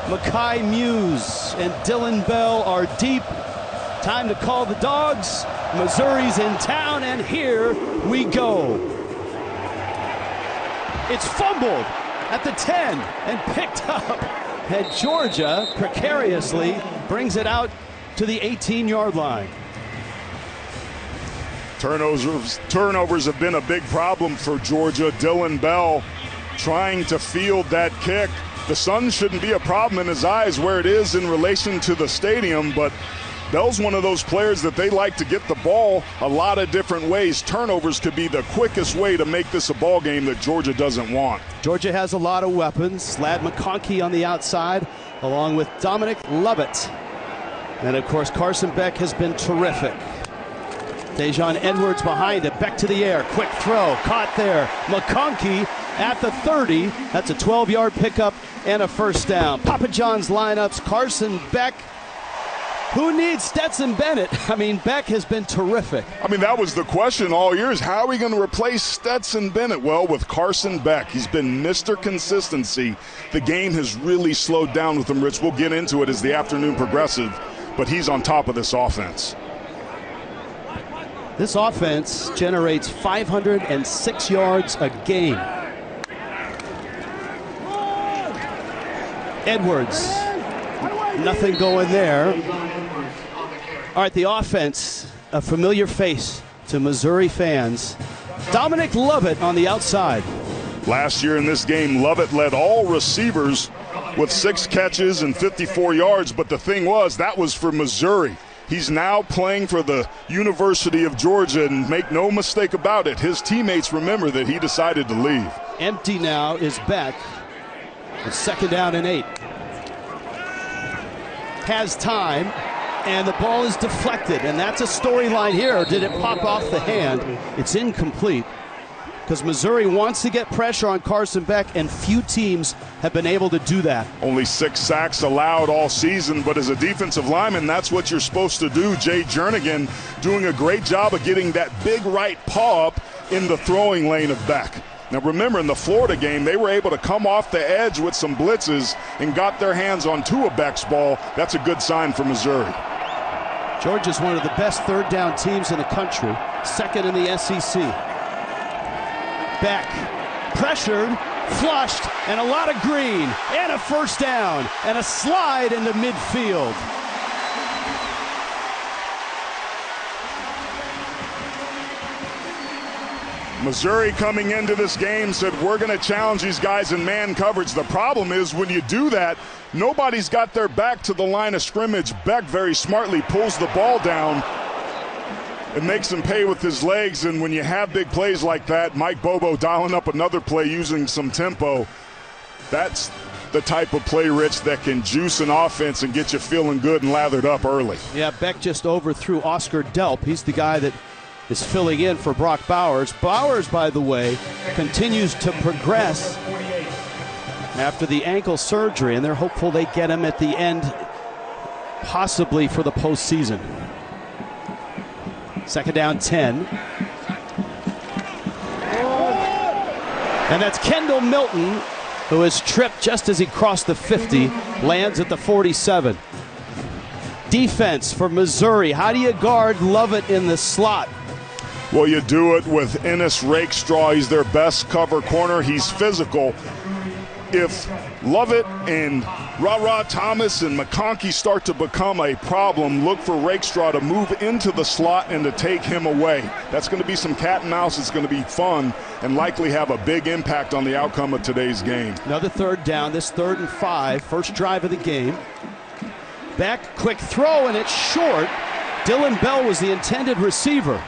Mackay Muse and Dylan Bell are deep. Time to call the dogs. Missouri's in town, and here we go. It's fumbled at the 10 and picked up. And Georgia precariously brings it out to the 18-yard line. Turnovers have been a big problem for Georgia. Dylan Bell trying to field that kick. The sun shouldn't be a problem in his eyes where it is in relation to the stadium, but Bell's one of those players that they like to get the ball a lot of different ways. Turnovers could be the quickest way to make this a ball game that Georgia doesn't want. Georgia has a lot of weapons. Lad McConkey on the outside, along with Dominic Lovett. And of course, Carson Beck has been terrific. Dejon Edwards behind it, Beck to the air, quick throw, caught there. McConkey at the 30, that's a 12-yard pickup and a first down. Papa John's lineups, Carson Beck. Who needs Stetson Bennett? I mean, Beck has been terrific. I mean, that was the question all year, is how are we going to replace Stetson Bennett? Well, with Carson Beck, he's been Mr. Consistency. The game has really slowed down with him, Rich. We'll get into it as the afternoon progresses, but he's on top of this offense. This offense generates 506 yards a game. Edwards, nothing going there. All right, the offense, a familiar face to Missouri fans. Dominic Lovett on the outside. Last year in this game, Lovett led all receivers with 6 catches and 54 yards, but the thing was, that was for Missouri. He's now playing for the University of Georgia, and make no mistake about it, his teammates remember that he decided to leave. Empty now is Beck. It's 2nd down and 8. Has time, and the ball is deflected, and that's a storyline here. Or did it pop off the hand? It's incomplete, because Missouri wants to get pressure on Carson Beck, and few teams have been able to do that. Only 6 sacks allowed all season, but as a defensive lineman, that's what you're supposed to do. Jay Jernigan doing a great job of getting that big right paw up in the throwing lane of Beck. Now remember, in the Florida game, they were able to come off the edge with some blitzes and got their hands on 2 of Beck's ball. That's a good sign for Missouri. Georgia's one of the best 3rd down teams in the country, 2nd in the SEC. Beck, pressured, flushed, and a lot of green, and a first down, and a slide into midfield. Missouri coming into this game said, we're going to challenge these guys in man coverage. The problem is when you do that, nobody's got their back to the line of scrimmage. Beck very smartly pulls the ball down and makes him pay with his legs. And when you have big plays like that, Mike Bobo dialing up another play using some tempo, that's the type of play, Rich, that can juice an offense and get you feeling good and lathered up early. Yeah, Beck just overthrew Oscar Delp. He's the guy that is filling in for Brock Bowers. Bowers, by the way, continues to progress after the ankle surgery, and they're hopeful they get him at the end, possibly for the postseason. 2nd down, 10. And that's Kendall Milton, who is tripped just as he crossed the 50, lands at the 47. Defense for Missouri. How do you guard Lovett in the slot? Well, you do it with Ennis Rakestraw. He's their best cover corner. He's physical. If Lovett and Ra Thomas and McConkey start to become a problem, look for Rakestraw to move into the slot and to take him away. That's going to be some cat and mouse. It's going to be fun and likely have a big impact on the outcome of today's game. Another 3rd down, this 3rd and 5, first drive of the game. Beck, quick throw, and it's short. Dylan Bell was the intended receiver.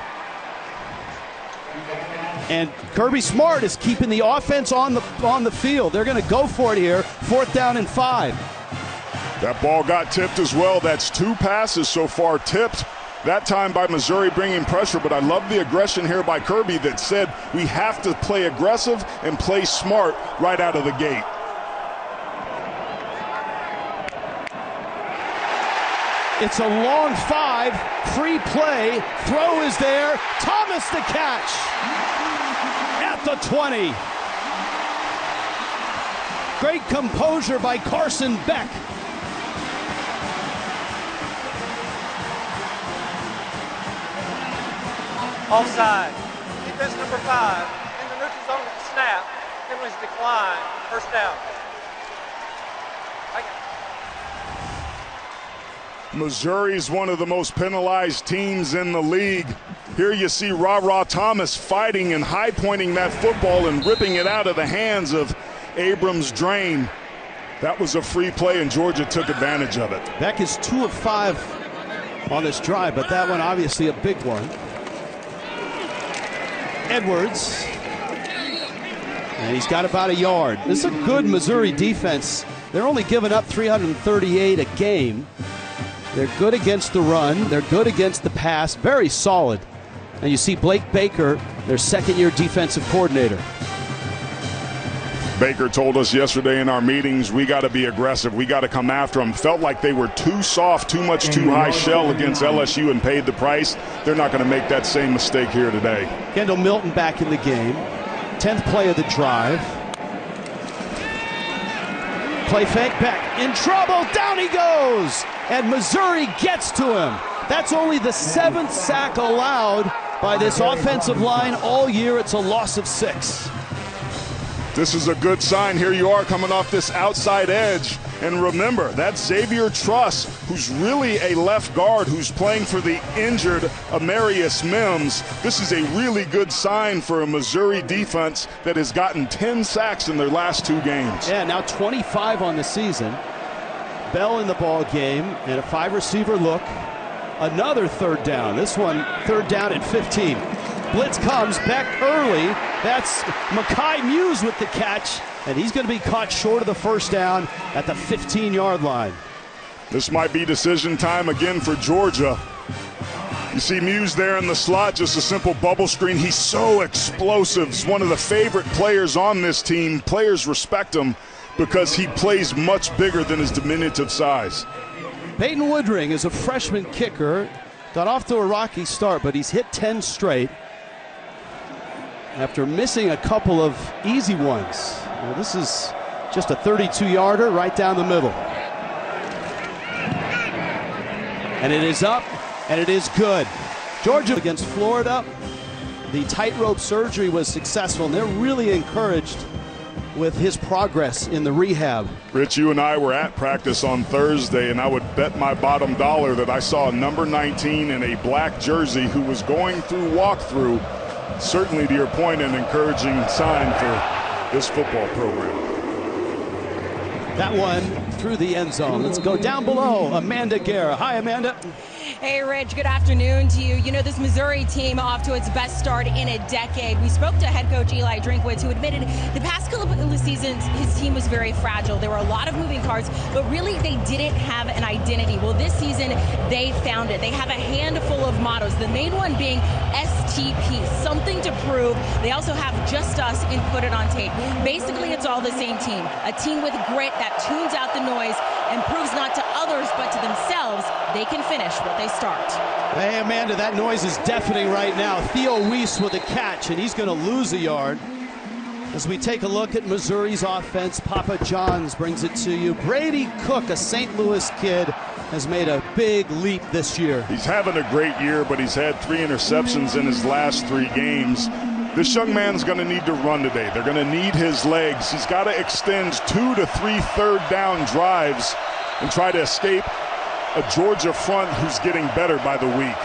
And Kirby Smart is keeping the offense on the field. They're going to go for it here, 4th down and 5. That ball got tipped as well. That's 2 passes so far tipped. That time by Missouri bringing pressure, but I love the aggression here by Kirby that said we have to play aggressive and play smart right out of the gate. It's a long 5, free play, throw is there, Thomas the catch at the 20. Great composure by Carson Beck. Offside. Defense number 5. In the neutral zone with the snap. Penalties decline. First down. Missouri's one of the most penalized teams in the league. Here you see Ra Thomas fighting and high-pointing that football and ripping it out of the hands of Abrams Drain. That was a free play, and Georgia took advantage of it. Beck is 2 of 5 on this drive, but that one obviously a big one. Edwards. And he's got about a yard. This is a good Missouri defense. They're only giving up 338 a game. They're good against the run. They're good against the pass. Very solid. And you see Blake Baker, their second-year defensive coordinator. Baker told us yesterday in our meetings, we got to be aggressive. We got to come after them. Felt like they were too soft, too much too high shell against LSU and paid the price. They're not going to make that same mistake here today. Kendall Milton back in the game. 10th play of the drive. Play fake, Beck in trouble, down he goes, and Missouri gets to him. That's only the 7th sack allowed by this offensive line all year. It's a loss of 6. This is a good sign. Here you are coming off this outside edge. And remember, that's Xavier Truss, who's really a left guard, who's playing for the injured Amarius Mims. This is a really good sign for a Missouri defense that has gotten 10 sacks in their last 2 games. Yeah, now 25 on the season. Bell in the ball game, and a 5-receiver look. Another 3rd down. This one, 3rd down at 15. Blitz comes, Beck early. That's Mekhi Muse with the catch, and he's going to be caught short of the 1st down at the 15-yard line. This might be decision time again for Georgia. You see Muse there in the slot, just a simple bubble screen. He's so explosive. He's one of the favorite players on this team. Players respect him because he plays much bigger than his diminutive size. Peyton Woodring is a freshman kicker. Got off to a rocky start, but he's hit 10 straight after missing a couple of easy ones. Well, this is just a 32-yarder right down the middle. And it is up, and it is good. Georgia against Florida. The tightrope surgery was successful, and they're really encouraged with his progress in the rehab. Rich, you and I were at practice on Thursday, and I would bet my bottom dollar that I saw a number 19 in a black jersey who was going through walkthrough. Certainly, to your point, an encouraging sign for this football program. That one through the end zone. Let's go down below. Amanda Guerra. Hi, Amanda. Hey, Rich. Good afternoon to you. You know, this Missouri team off to its best start in a decade. We spoke to head coach Eli Drinkwitz, who admitted the past couple of seasons his team was very fragile. There were a lot of moving parts, but really they didn't have an identity. Well, this season they found it. They have a handful of mottos, the main one being STP, something to prove. They also have just us and put it on tape. Basically, it's all the same team. A team with grit that tunes out the noise and proves not to others but to themselves they can finish what they start. Hey, Amanda, that noise is deafening right now. Theo Weiss with a catch, and he's going to lose a yard. As we take a look at Missouri's offense, Papa John's brings it to you. Brady Cook, a St. Louis kid, has made a big leap this year. He's having a great year, but he's had 3 interceptions in his last 3 games. This young man's going to need to run today. They're going to need his legs. He's got to extend 2 to 3 third down drives and try to escape a Georgia front who's getting better by the week.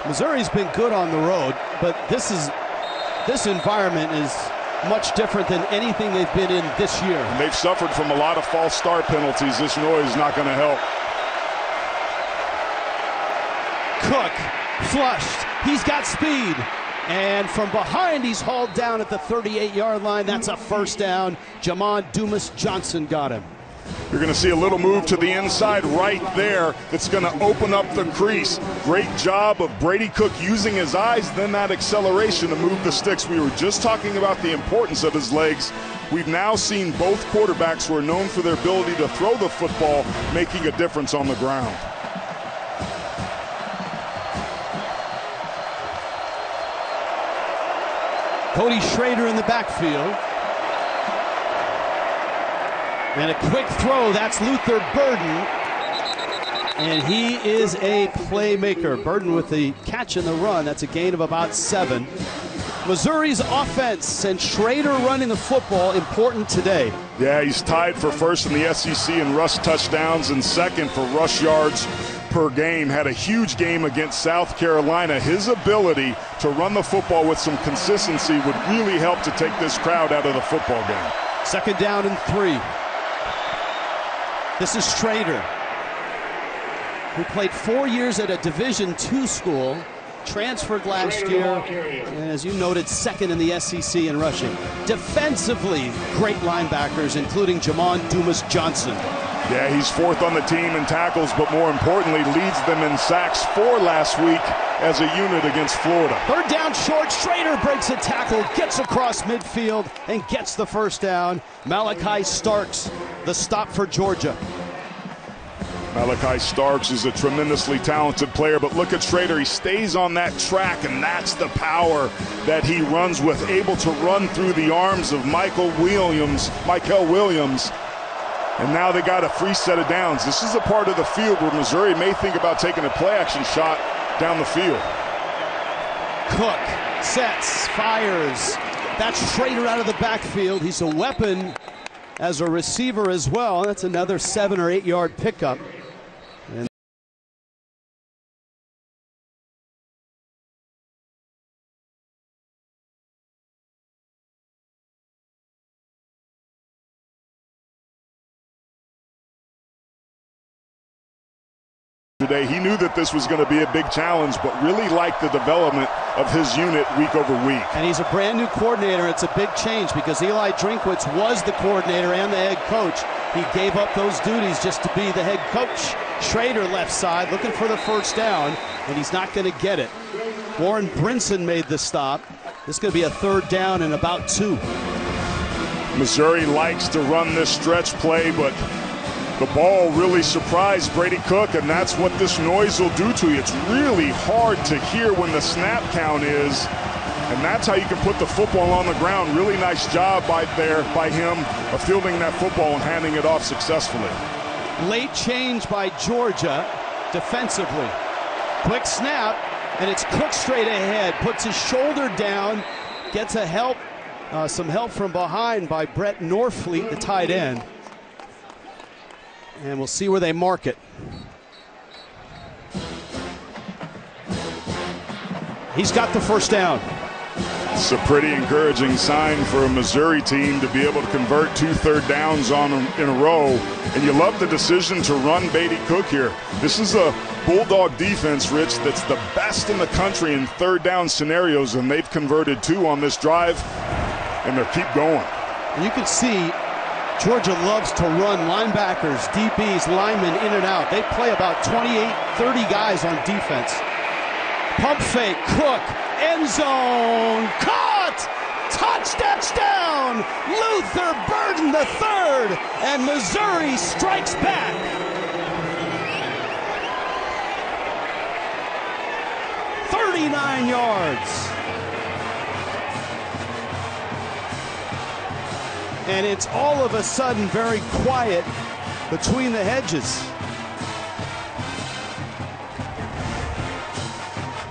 Missouri's been good on the road, but this environment is much different than anything they've been in this year. And they've suffered from a lot of false start penalties. This noise is not going to help. Cook flushed. He's got speed. And from behind, he's hauled down at the 38-yard line. That's a first down. Jamon Dumas Johnson got him. You're going to see a little move to the inside right there that's going to open up the crease. Great job of Brady Cook using his eyes, then that acceleration to move the sticks. We were just talking about the importance of his legs. We've now seen both quarterbacks who are known for their ability to throw the football making a difference on the ground. Cody Schrader in the backfield. And a quick throw, that's Luther Burden. And he is a playmaker. Burden with the catch and the run. That's a gain of about 7. Missouri's offense and Schrader running the football important today. Yeah, he's tied for first in the SEC in rush touchdowns and second for rush yards per game. Had a huge game against South Carolina. His ability to run the football with some consistency would really help to take this crowd out of the football game. 2nd down and 3. This is Schrader, who played 4 years at a Division II school, transferred last year, and as you noted, 2nd in the SEC in rushing. Defensively, great linebackers, including Jamon Dumas-Johnson. Yeah, he's 4th on the team in tackles, but more importantly, leads them in sacks. 4 last week as a unit against Florida. 3rd down short, Schrader breaks a tackle, gets across midfield, and gets the 1st down. Malachi Starks, the stop for Georgia. Malachi Starks is a tremendously talented player, but look at Schrader. He stays on that track, and that's the power that he runs with, able to run through the arms of Michael Williams. And now they got a free set of downs. This is a part of the field where Missouri may think about taking a play-action shot down the field. Cook sets, fires. That's Schrader out of the backfield. He's a weapon as a receiver as well. That's another 7 or 8 yard pickup. Today, he knew that this was going to be a big challenge, but really liked the development of his unit week over week. And he's a brand new coordinator. It's a big change because Eli Drinkwitz was the coordinator and the head coach. He gave up those duties just to be the head coach. Schrader left side looking for the 1st down, and he's not going to get it. Warren Brinson made the stop. This is going to be a 3rd down and about 2. Missouri likes to run this stretch play, but the ball really surprised Brady Cook, and that's what this noise will do to you. It's really hard to hear when the snap count is, and that's how you can put the football on the ground. Really nice job by him of fielding that football and handing it off successfully. Late change by Georgia defensively. Quick snap, and it's Cook straight ahead. Puts his shoulder down, gets some help from behind by Brett Norfleet, the tight end. And we'll see where they mark it. He's got the 1st down. It's a pretty encouraging sign for a Missouri team to be able to convert 2 3rd downs in a row. And you love the decision to run Brady Cook here. This is a Bulldog defense, Rich, that's the best in the country in 3rd down scenarios, and they've converted 2 on this drive, and they'll keep going. You can see Georgia loves to run linebackers, DBs, linemen in and out. They play about 28, 30 guys on defense. Pump fake, Cook, end zone, caught! Touchdown! Luther Burden the 3rd, and Missouri strikes back. "39 yards. And it's all of a sudden very quiet between the hedges.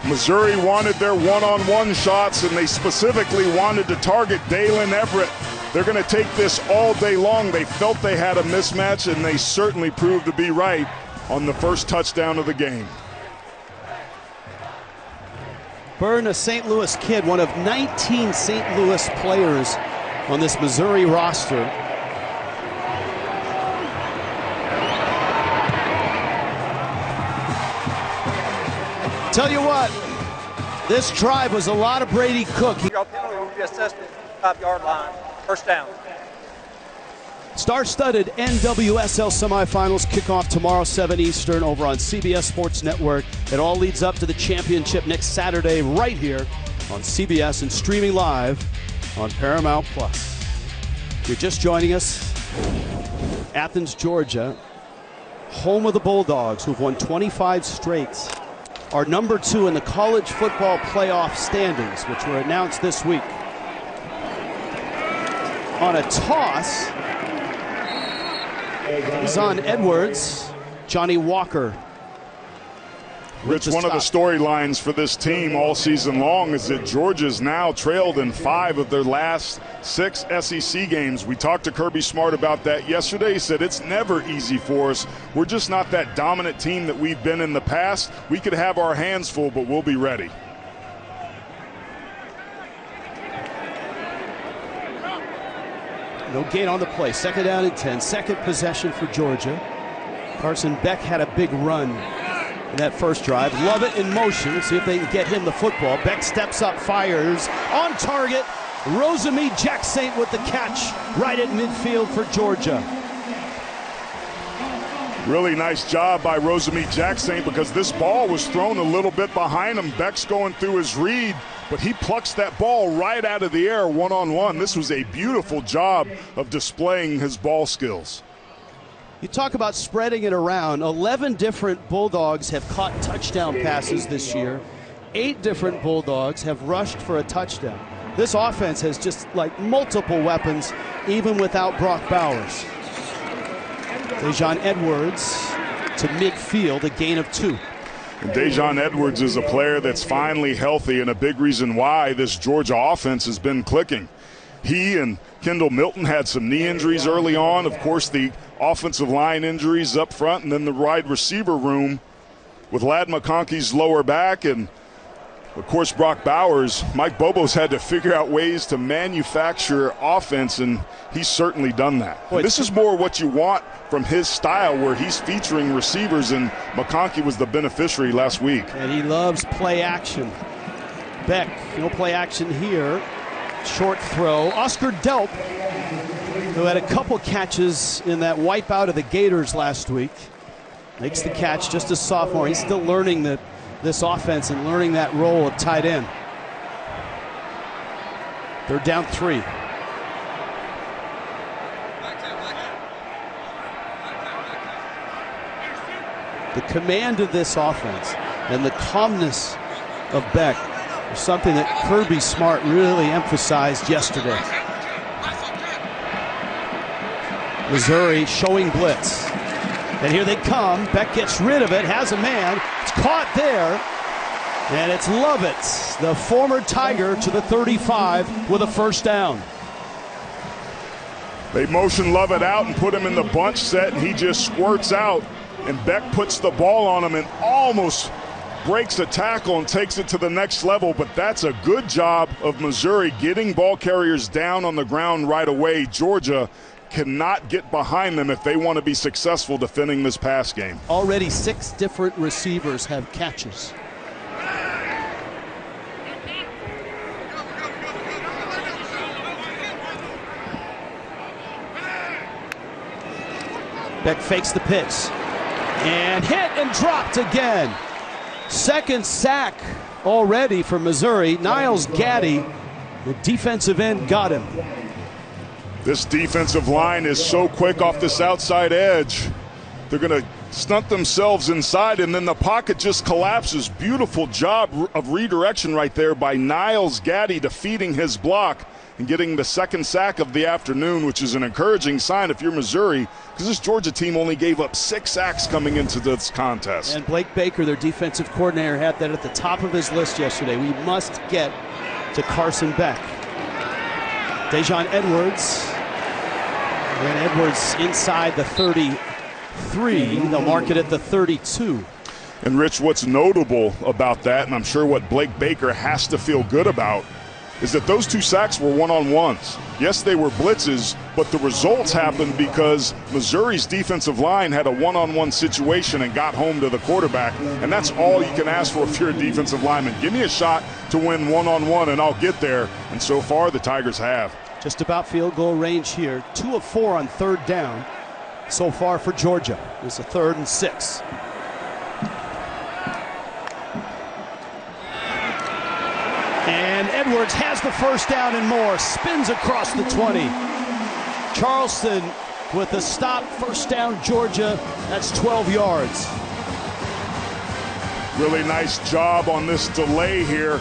Missouri wanted their one-on-one shots, and they specifically wanted to target Dalen Everett. They're going to take this all day long. They felt they had a mismatch, and they certainly proved to be right on the 1st touchdown of the game. Byrne, a St. Louis kid, one of 19 St. Louis players on this Missouri roster. Tell you what, this drive was a lot of Brady Cook. Your penalty will be assessed at the 5-yard line. 1st down. Star-studded NWSL semifinals kick off tomorrow, 7 Eastern, over on CBS Sports Network. It all leads up to the championship next Saturday right here on CBS and streaming live on Paramount+. If you're just joining us, Athens, Georgia, home of the Bulldogs, who've won 25 straight, are number 2 in the college football playoff standings, which were announced this week. On a toss, He's on Edwards, Johnny Walker. Rich, one of the storylines for this team all season long is that Georgia's now trailed in 5 of their last 6 SEC games. We talked to Kirby Smart about that yesterday. He said it's never easy for us. We're just not that dominant team that we've been in the past. We could have our hands full, but we'll be ready. No gain on the play. 2nd down and 10. Second possession for Georgia. Carson Beck had a big run in that first drive. Lovett in motion. See if they can get him the football. Beck steps up, fires. On target. Rosemy-Jacksaint with the catch right at midfield for Georgia. Really nice job by Rosemy-Jacksaint because this ball was thrown a little bit behind him. Beck's going through his read, but he plucks that ball right out of the air one-on-one. This was a beautiful job of displaying his ball skills. You talk about spreading it around. 11 different Bulldogs have caught touchdown passes this year. 8 different Bulldogs have rushed for a touchdown. This offense has just like multiple weapons, even without Brock Bowers. Dejon Edwards to midfield, a gain of 2. And Dejon Edwards is a player that's finally healthy and a big reason why this Georgia offense has been clicking. He and Kendall Milton had some knee injuries early on. Of course, the offensive line injuries up front, and then the wide receiver room with Ladd McConkey's lower back and, of course, Brock Bowers. Mike Bobo's had to figure out ways to manufacture offense, and he's certainly done that. Boy, this is more what you want from his style, where he's featuring receivers, and McConkey was the beneficiary last week. And he loves play action. Beck, no play action here. Short throw. Oscar Delp, who had a couple catches in that wipeout of the Gators last week, makes the catch, just a sophomore. He's still learning this offense and learning that role of tight end. 3rd down 3. The command of this offense and the calmness of Beck is something that Kirby Smart really emphasized yesterday. Missouri showing blitz. And here they come. Beck gets rid of it, has a man. It's caught there. And it's Lovett, the former Tiger, to the 35 with a 1st down. They motion Lovett out and put him in the bunch set, and he just squirts out. And Beck puts the ball on him and almost breaks a tackle and takes it to the next level. But that's a good job of Missouri getting ball carriers down on the ground right away. Georgia cannot get behind them if they want to be successful defending this pass game. Already 6 different receivers have catches. Beck fakes the pitch and hit and dropped again. 2nd sack already for Missouri. Niles Gaddy, the defensive end, got him. This defensive line is so quick off this outside edge. They're going to stunt themselves inside, and then the pocket just collapses. Beautiful job of redirection right there by Niles Gaddy, defeating his block and getting the 2nd sack of the afternoon, which is an encouraging sign if you're Missouri, because this Georgia team only gave up 6 sacks coming into this contest. And Blake Baker, their defensive coordinator, had that at the top of his list yesterday. We must get to Carson Beck. Dejon Edwards. And Edwards inside the 33. They'll mark it at the 32. And Rich, what's notable about that, and I'm sure what Blake Baker has to feel good about, is that those 2 sacks were one-on-ones. Yes, they were blitzes, but the results happened because Missouri's defensive line had a one-on-one situation and got home to the quarterback, and that's all you can ask for if you're a defensive lineman. Give me a shot to win one-on-one and I'll get there, and so far the Tigers have. Just about field goal range here. 2 of 4 on 3rd down so far for Georgia. It's a 3rd and 6. And Edwards has the 1st down and more. Spins across the 20. Charleston with the stop. 1st down, Georgia. That's 12 yards. Really nice job on this delay here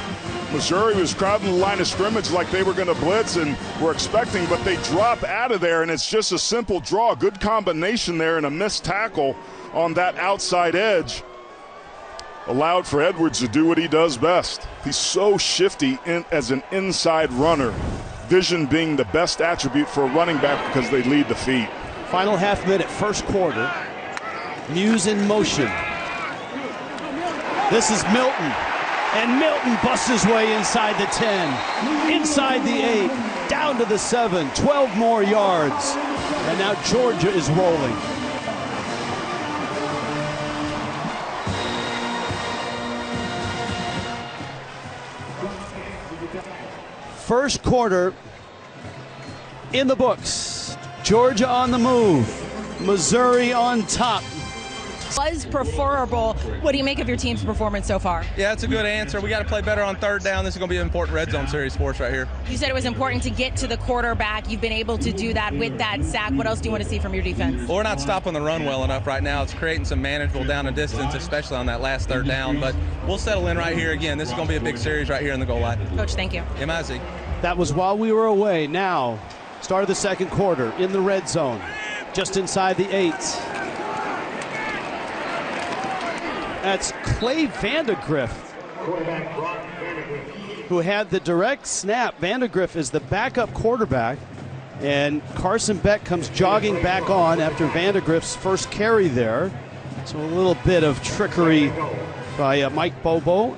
Missouri was crowding the line of scrimmage like they were going to blitz and were expecting, but they drop out of there, and it's just a simple draw. Good combination there and a missed tackle on that outside edge allowed for Edwards to do what he does best. He's so shifty as an inside runner, vision being the best attribute for a running back because they lead the feet. Final half minute, first quarter. Muse in motion. This is Milton. And Milton busts his way inside the 10, inside the 8, down to the 7, 12 more yards. And now Georgia is rolling. First quarter in the books. Georgia on the move. Missouri on top. Was preferable. What do you make of your team's performance so far? Yeah, that's a good answer. We got to play better on third down. This is going to be an important red zone series for us right here. You said it was important to get to the quarterback. You've been able to do that with that sack. What else do you want to see from your defense? Well, we're not stopping the run well enough right now. It's creating some manageable down and distance, especially on that last third down. But we'll settle in right here again. This is going to be a big series right here in the goal line. Coach, thank you. MIZ. That was while we were away. Now, start of the second quarter in the red zone, just inside the 8. That's Clay Vandegrift, who had the direct snap. Vandegrift is the backup quarterback, and Carson Beck comes jogging back on after Vandegrift's first carry there. So a little bit of trickery by Mike Bobo.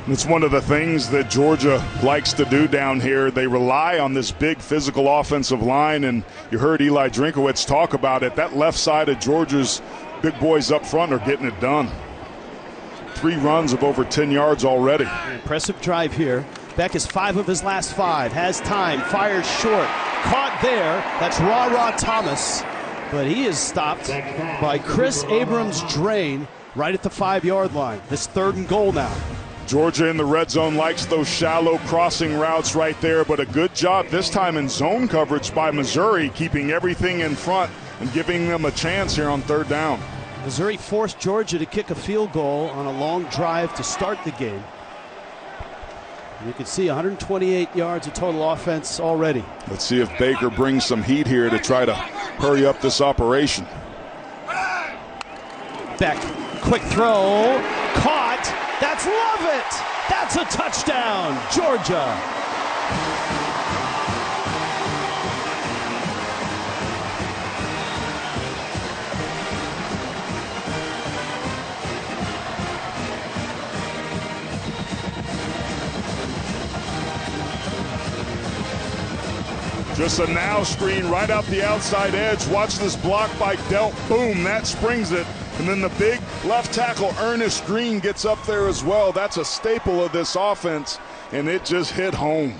It's one of the things that Georgia likes to do down here. They rely on this big physical offensive line, and you heard Eli Drinkowitz talk about it. That left side of Georgia's big boys up front are getting it done. 3 runs of over 10 yards already. Impressive drive here. Beck is 5 of his last 5. Has time, fires short. Caught there. That's Ra Thomas. But he is stopped by Chris Abrams-Drain right at the 5-yard line. This 3rd and goal now. Georgia in the red zone likes those shallow crossing routes right there, but a good job this time in zone coverage by Missouri, keeping everything in front and giving them a chance here on 3rd down. Missouri forced Georgia to kick a field goal on a long drive to start the game. You can see 128 yards of total offense already. Let's see if Baker brings some heat here to try to hurry up this operation. Beck, quick throw, caught. That's Lovett. That's a touchdown, Georgia. Just a now screen right out the outside edge. Watch this block by Delt. Boom, that springs it. And then the big left tackle, Ernest Green, gets up there as well. That's a staple of this offense, and it just hit home.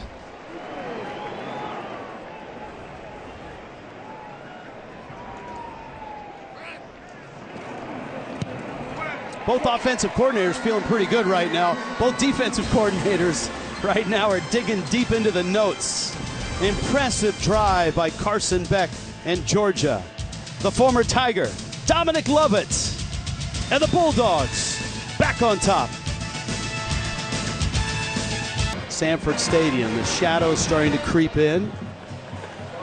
Both offensive coordinators feeling pretty good right now. Both defensive coordinators right now are digging deep into the notes. Impressive drive by Carson Beck and Georgia. The former Tiger, Dominic Lovett, and the Bulldogs back on top. Sanford Stadium, the shadows starting to creep in.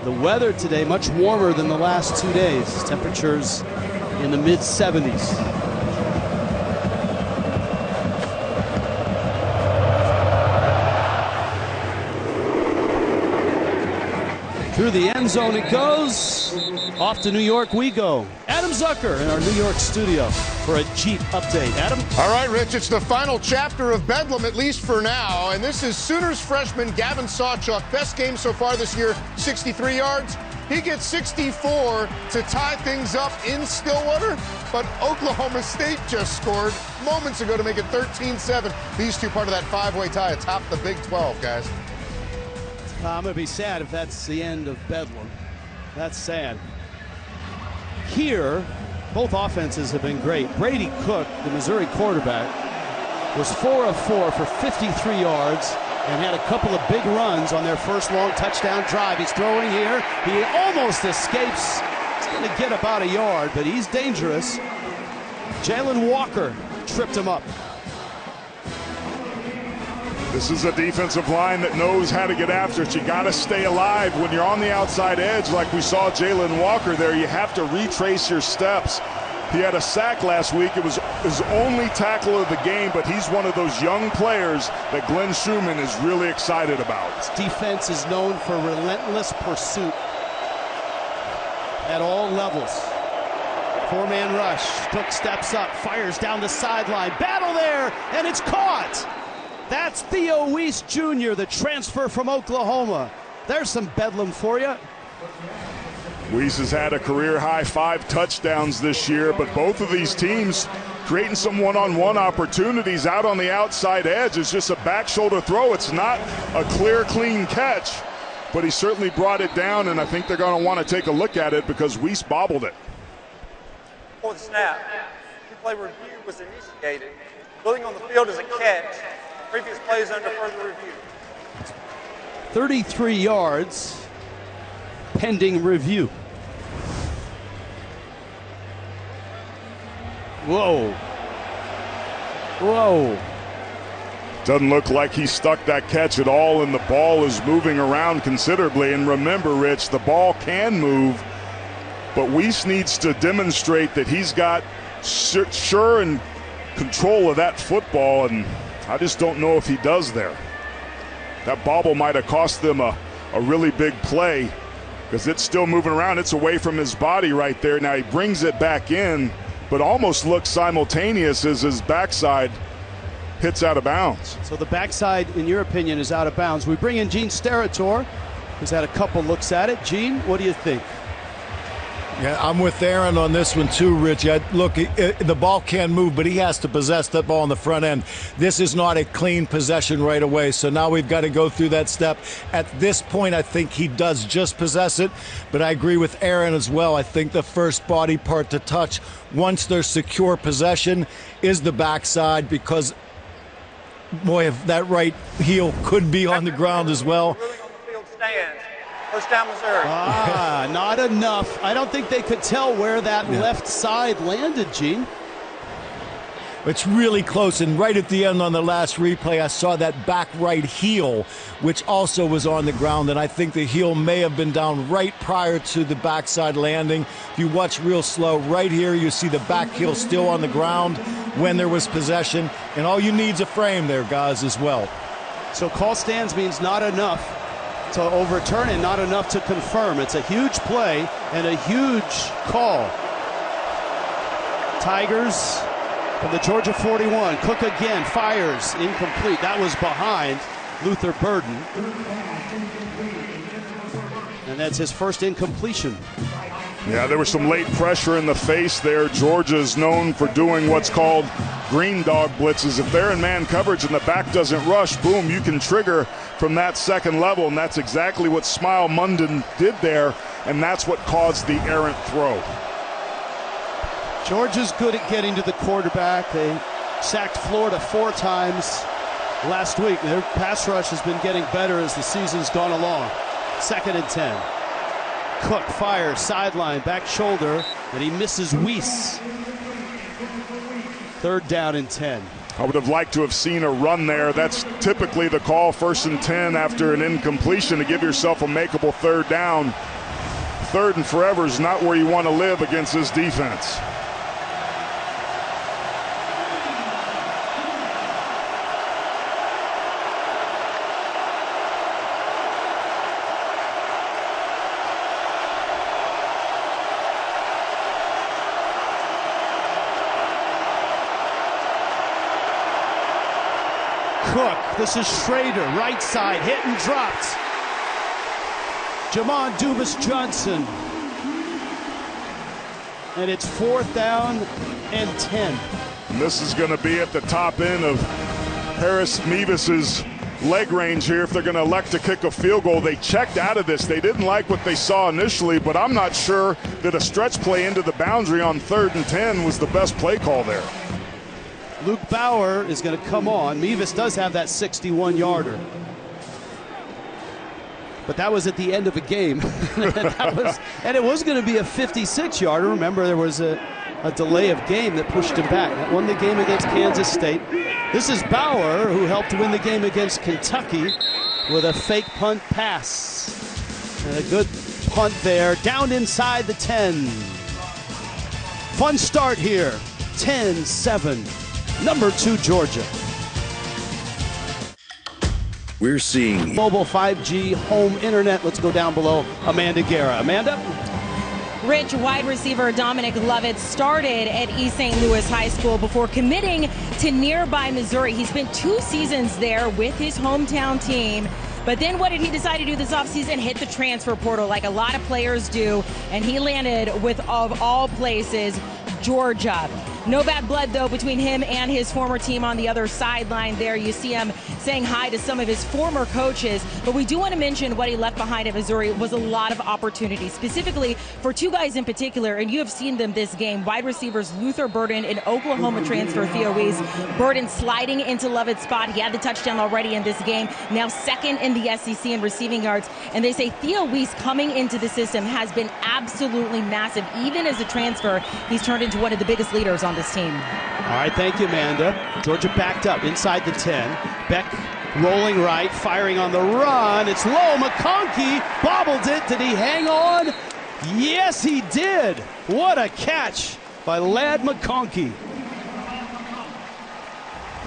The weather today much warmer than the last 2 days. Temperatures in the mid-70s. Through the end zone it goes. Off to New York we go. Adam Zucker in our New York studio for a Jeep update. Adam? All right, Rich, it's the final chapter of Bedlam, at least for now. And this is Sooners freshman Gavin Sawchuk. Best game so far this year, 63 yards. He gets 64 to tie things up in Stillwater. But Oklahoma State just scored moments ago to make it 13-7. These two part of that 5-way tie atop the Big 12, guys. I'm going to be sad if that's the end of Bedlam. That's sad. Here, both offenses have been great. Brady Cook, the Missouri quarterback, was 4 of 4 for 53 yards and had a couple of big runs on their first long touchdown drive. He's throwing here. He almost escapes. He's going to get about a yard, but he's dangerous. Jalen Walker tripped him up. This is a defensive line that knows how to get after it. You got to stay alive when you're on the outside edge, like we saw Jalen Walker there. You have to retrace your steps. He had a sack last week. It was his only tackle of the game, but he's one of those young players that Glenn Schumann is really excited about. This defense is known for relentless pursuit at all levels. Four-man rush. Took steps up, fires down the sideline. Battle there, and it's caught. That's Theo Weiss Jr., the transfer from Oklahoma. There's some bedlam for you. Weiss has had a career-high 5 touchdowns this year, but both of these teams creating some one-on-one opportunities out on the outside edge. It's just a back shoulder throw. It's not a clear, clean catch, but he certainly brought it down, and I think they're going to want to take a look at it because Weiss bobbled it. Before the snap, replay review was initiated. Building on the field is a catch. Previous play is under further review. 33 yards, pending review. Whoa. Whoa. Doesn't look like he stuck that catch at all, and the ball is moving around considerably. And remember, Rich, the ball can move, but Weiss needs to demonstrate that he's got sure and control of that football, and I just don't know if he does there. That bobble might have cost them a really big play because it's still moving around. It's away from his body right there. Now he brings it back in, but almost looks simultaneous as his backside hits out of bounds. So the backside, in your opinion, is out of bounds. We bring in Gene Sterator, who's had a couple looks at it. Gene, what do you think? Yeah, I'm with Aaron on this one too, Rich. Look, the ball can move, but he has to possess that ball on the front end. This is not a clean possession right away, so now we've got to go through that step. At this point, I think he does just possess it, but I agree with Aaron as well. I think the first body part to touch, once there's secure possession, is the backside, because, boy, if that right heel could be on the ground as well. First down, Missouri. Not enough. I don't think they could tell where that left side landed, Gene. It's really close, and right at the end on the last replay, I saw that back right heel, which also was on the ground, and I think the heel may have been down right prior to the backside landing. If you watch real slow, right here you see the back heel still on the ground when there was possession, and all you need is a frame there, guys, as well. So call stands means not enough to overturn and not enough to confirm. It's a huge play and a huge call. Tigers from the Georgia 41. Cook again, fires, incomplete. That was behind Luther Burden. And that's his first incompletion. Yeah, there was some late pressure in the face there. Georgia's known for doing what's called green dog blitzes. If they're in man coverage and the back doesn't rush, boom, you can trigger from that second level, and that's exactly what Smile Munden did there, and that's what caused the errant throw. Georgia's good at getting to the quarterback. They sacked Florida 4 times last week. Their pass rush has been getting better as the season's gone along. 2nd and 10. Cook fires, sideline, back shoulder, and he misses Weiss. 3rd down and 10. I would have liked to have seen a run there. That's typically the call, 1st and 10 after an incompletion, to give yourself a makeable 3rd down. 3rd and forever is not where you want to live against this defense. Cook, this is Schrader, right side, hit and dropped. Jamon Dubas-Johnson. And it's 4th down and 10. And this is going to be at the top end of Harris Mevis's leg range here if they're going to elect to kick a field goal. They checked out of this. They didn't like what they saw initially, but I'm not sure that a stretch play into the boundary on 3rd and 10 was the best play call there. Luke Bauer is going to come on. Mevis does have that 61-yarder. but that was at the end of a game. And it was going to be a 56-yarder. Remember, there was a delay of game that pushed him back. That won the game against Kansas State. This is Bauer, who helped win the game against Kentucky with a fake punt pass. And a good punt there, down inside the 10. Fun start here, 10-7, number 2 Georgia. We're seeing mobile 5G home internet. Let's go down below. Amanda Guerra. Amanda? Rich, wide receiver Dominic Lovett started at East St. Louis High School before committing to nearby Missouri. He spent 2 seasons there with his hometown team. But then what did he decide to do this offseason? Hit the transfer portal like a lot of players do. And he landed with, of all places, Georgia. No bad blood, though, between him and his former team on the other sideline there. You see him saying hi to some of his former coaches. But we do want to mention what he left behind at Missouri was a lot of opportunities, specifically for 2 guys in particular, and you have seen them this game. Wide receivers Luther Burden and Oklahoma transfer Theo Weiss. Burden sliding into Lovett's spot. He had the touchdown already in this game, now second in the SEC in receiving yards. And they say Theo Weiss coming into the system has been absolutely massive. Even as a transfer, he's turned into one of the biggest leaders on this team. All right, thank you, Amanda. Georgia backed up inside the 10. Beck rolling right, firing on the run. It's low. McConkey bobbled it. Did he hang on? Yes, he did. What a catch by Ladd McConkey.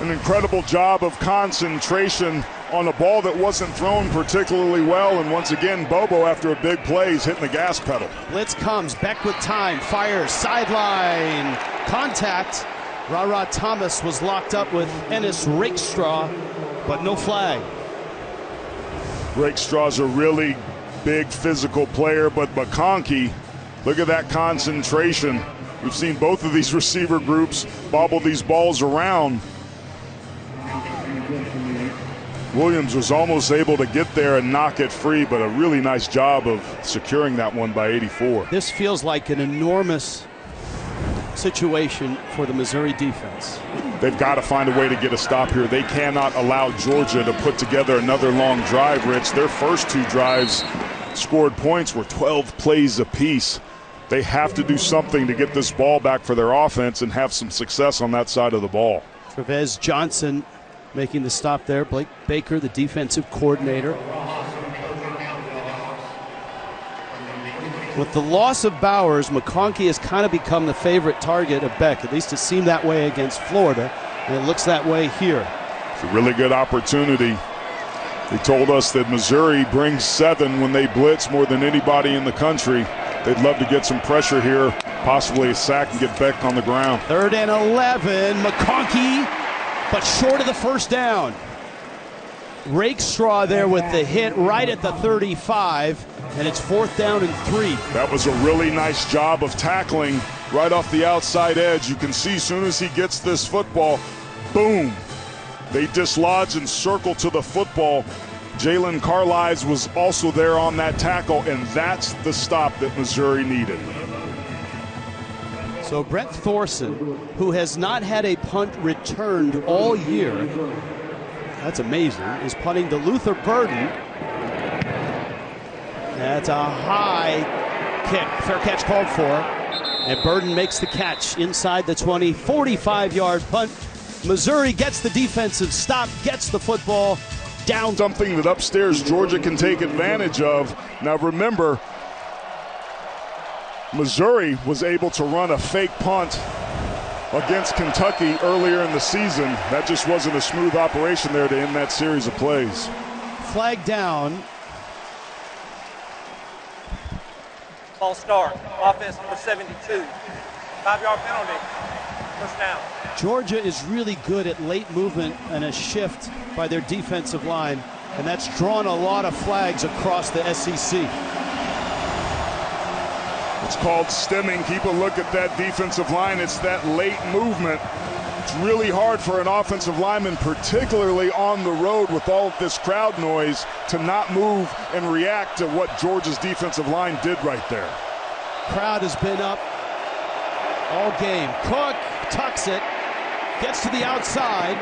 An incredible job of concentration on a ball that wasn't thrown particularly well. And once again, Bobo, after a big play, is hitting the gas pedal. Blitz comes. Beck with time. Fires. Sideline. Contact. Ra Thomas was locked up with Ennis Rakestraw, but no flag. Rakestraw's a really big physical player, but McConkey, look at that concentration. We've seen both of these receiver groups bobble these balls around. Williams was almost able to get there and knock it free, but a really nice job of securing that one by 84. This feels like an enormous situation for the Missouri defense. They've got to find a way to get a stop here. They cannot allow Georgia to put together another long drive, Rich. Their first 2 drives scored points were 12 plays apiece. They have to do something to get this ball back for their offense and have some success on that side of the ball. Trevez Johnson making the stop there. Blake Baker, the defensive coordinator. With the loss of Bowers, McConkey has kind of become the favorite target of Beck. At least it seemed that way against Florida, and it looks that way here. It's a really good opportunity. They told us that Missouri brings 7 when they blitz more than anybody in the country. They'd love to get some pressure here, possibly a sack and get Beck on the ground. 3rd and 11, McConkey, but short of the first down. Rakestraw there with the hit right at the 35, and it's 4th down and 3. That was a really nice job of tackling right off the outside edge. You can see as soon as he gets this football, boom, they dislodge and circle to the football. Jalen Carlisle was also there on that tackle, and that's the stop that Missouri needed. So Brett Thorson, who has not had a punt returned all year, that's amazing, is punting to Luther Burden. That's a high kick. Fair catch called for. And Burden makes the catch inside the 20. 45-yard punt. Missouri gets the defensive stop, gets the football down. Something that upstairs Georgia can take advantage of. Now remember, Missouri was able to run a fake punt against Kentucky earlier in the season. That just wasn't a smooth operation there to end that series of plays. Flag down. False start. Offense number 72. 5-yard penalty. First down. Georgia is really good at late movement and a shift by their defensive line, and that's drawn a lot of flags across the SEC. It's called stemming. Keep a look at that defensive line. It's that late movement. It's really hard for an offensive lineman, particularly on the road with all of this crowd noise, to not move and react to what Georgia's defensive line did right there. Crowd has been up all game. Cook tucks it, gets to the outside.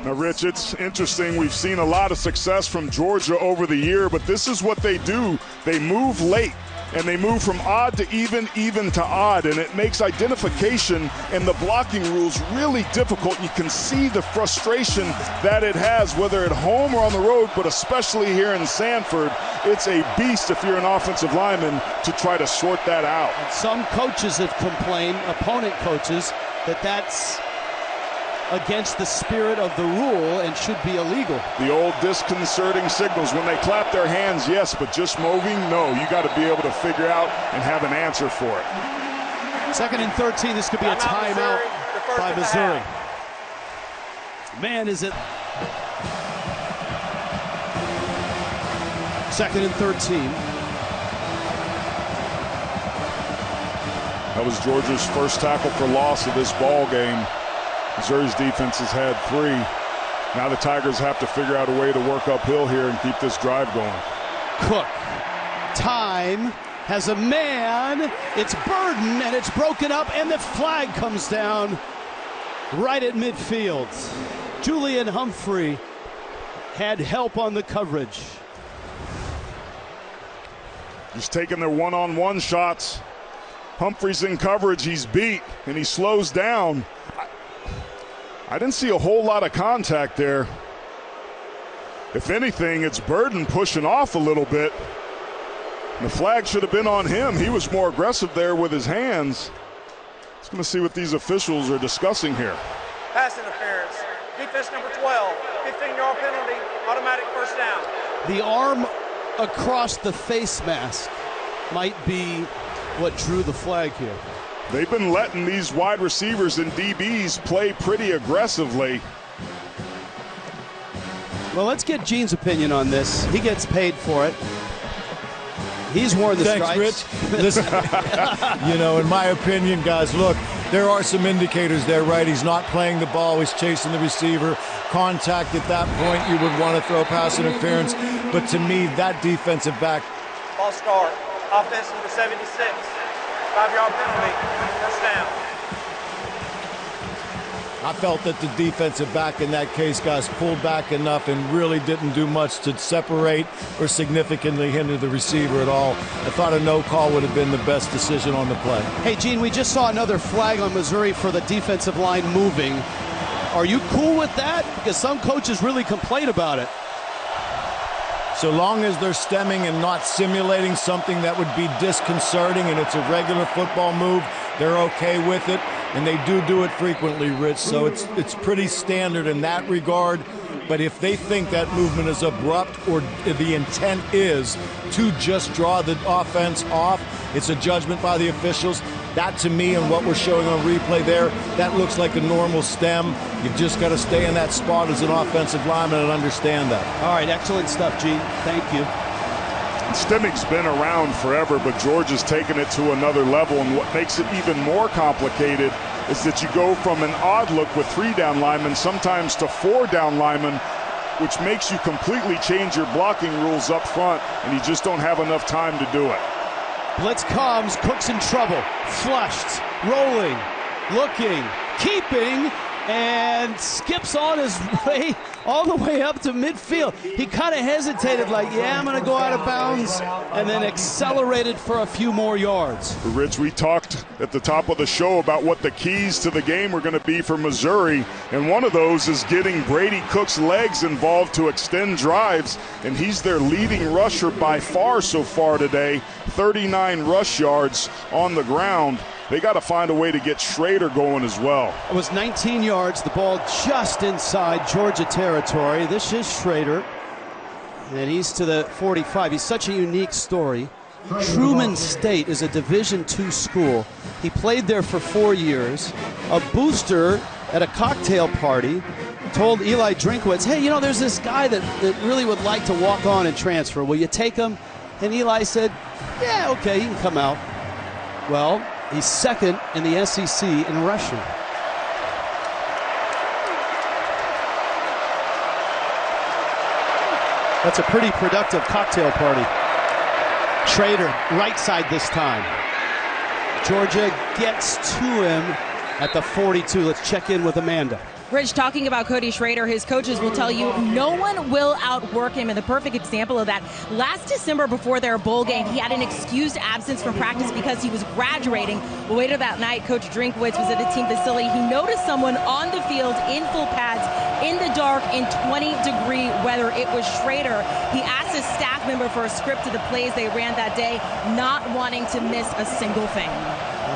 Now, Rich, it's interesting. We've seen a lot of success from Georgia over the year, but this is what they do. They move late, and they move from odd to even to odd, and it makes identification and the blocking rules really difficult. You can see the frustration that it has, whether at home or on the road, but especially here in Sanford. It's a beast if you're an offensive lineman to try to sort that out. And some coaches have complained, opponent coaches, that that's against the spirit of the rule and should be illegal. The old disconcerting signals. When they clap their hands, yes, but just moving, no. You got to be able to figure out and have an answer for it. 2nd and 13, this could be a timeout by Missouri. Man, is it. 2nd and 13. That was Georgia's first tackle for loss of this ball game. Missouri's defense has had 3. Now the Tigers have to figure out a way to work uphill here and keep this drive going. Cook. Time. Has a man. It's Burden, and it's broken up, and the flag comes down right at midfield. Julian Humphrey had help on the coverage. Just taking their one-on-one shots. Humphrey's in coverage. He's beat, and he slows down. I didn't see a whole lot of contact there. If anything, it's Burden pushing off a little bit. The flag should have been on him. He was more aggressive there with his hands. Let's going to see what these officials are discussing here. Pass interference. Defense number 12. 15-yard penalty. Automatic first down. The arm across the face mask might be what drew the flag here. They've been letting these wide receivers and DBs play pretty aggressively. Well, let's get Gene's opinion on this. He gets paid for it. He's worn the stripes. Thanks, Rich. Listen, you know, in my opinion, guys, look, there are some indicators there, right? He's not playing the ball. He's chasing the receiver. Contact at that point, you would want to throw pass interference. But to me, that defensive back. Ball start. Offense number 76. 5-yard penalty. First down. I felt that the defensive back in that case, guys, pulled back enough and really didn't do much to separate or significantly hinder the receiver at all. I thought a no call would have been the best decision on the play. Hey, Gene, we just saw another flag on Missouri for the defensive line moving. Are you cool with that? Because some coaches really complain about it. So long as they're stemming and not simulating something that would be disconcerting and it's a regular football move, they're okay with it. And they do it frequently, Rich, so it's pretty standard in that regard. But if they think that movement is abrupt or the intent is to just draw the offense off, it's a judgment by the officials. That, to me, and what we're showing on replay there, that looks like a normal stem. You've just got to stay in that spot as an offensive lineman and understand that. All right, excellent stuff, Gene. Thank you. Stemming's been around forever, but Georgia's taken it to another level, and what makes it even more complicated is that you go from an odd look with 3 down linemen sometimes to 4 down linemen, which makes you completely change your blocking rules up front, and you just don't have enough time to do it. Blitz comes, Cook's in trouble, flushed, rolling, looking, keeping, and skips on his way all the way up to midfield. He kind of hesitated like, yeah, I'm going to go out of bounds, and then accelerated for a few more yards. Rich, we talked at the top of the show about what the keys to the game were going to be for Missouri, and one of those is getting Brady Cook's legs involved to extend drives, and he's their leading rusher by far so far today, 39 rush yards on the ground. They got to find a way to get Schrader going as well. It was 19 yards, the ball just inside Georgia territory. This is Schrader, and he's to the 45. He's such a unique story. Truman State is a Division II school. He played there for 4 years. A booster at a cocktail party told Eli Drinkwitz, hey, you know, there's this guy that really would like to walk on and transfer. Will you take him? And Eli said, yeah, okay, he can come out. Well, he's second in the SEC in rushing. That's a pretty productive cocktail party. Schrader, right side this time. Georgia gets to him at the 42. Let's check in with Amanda. Rich, talking about Cody Schrader, his coaches will tell you no one will outwork him. And the perfect example of that, last December before their bowl game, he had an excused absence from practice because he was graduating. But later that night, Coach Drinkwitz was at the team facility. He noticed someone on the field in full pads, in the dark, in 20-degree weather. It was Schrader. He asked his staff member for a script of the plays they ran that day, not wanting to miss a single thing.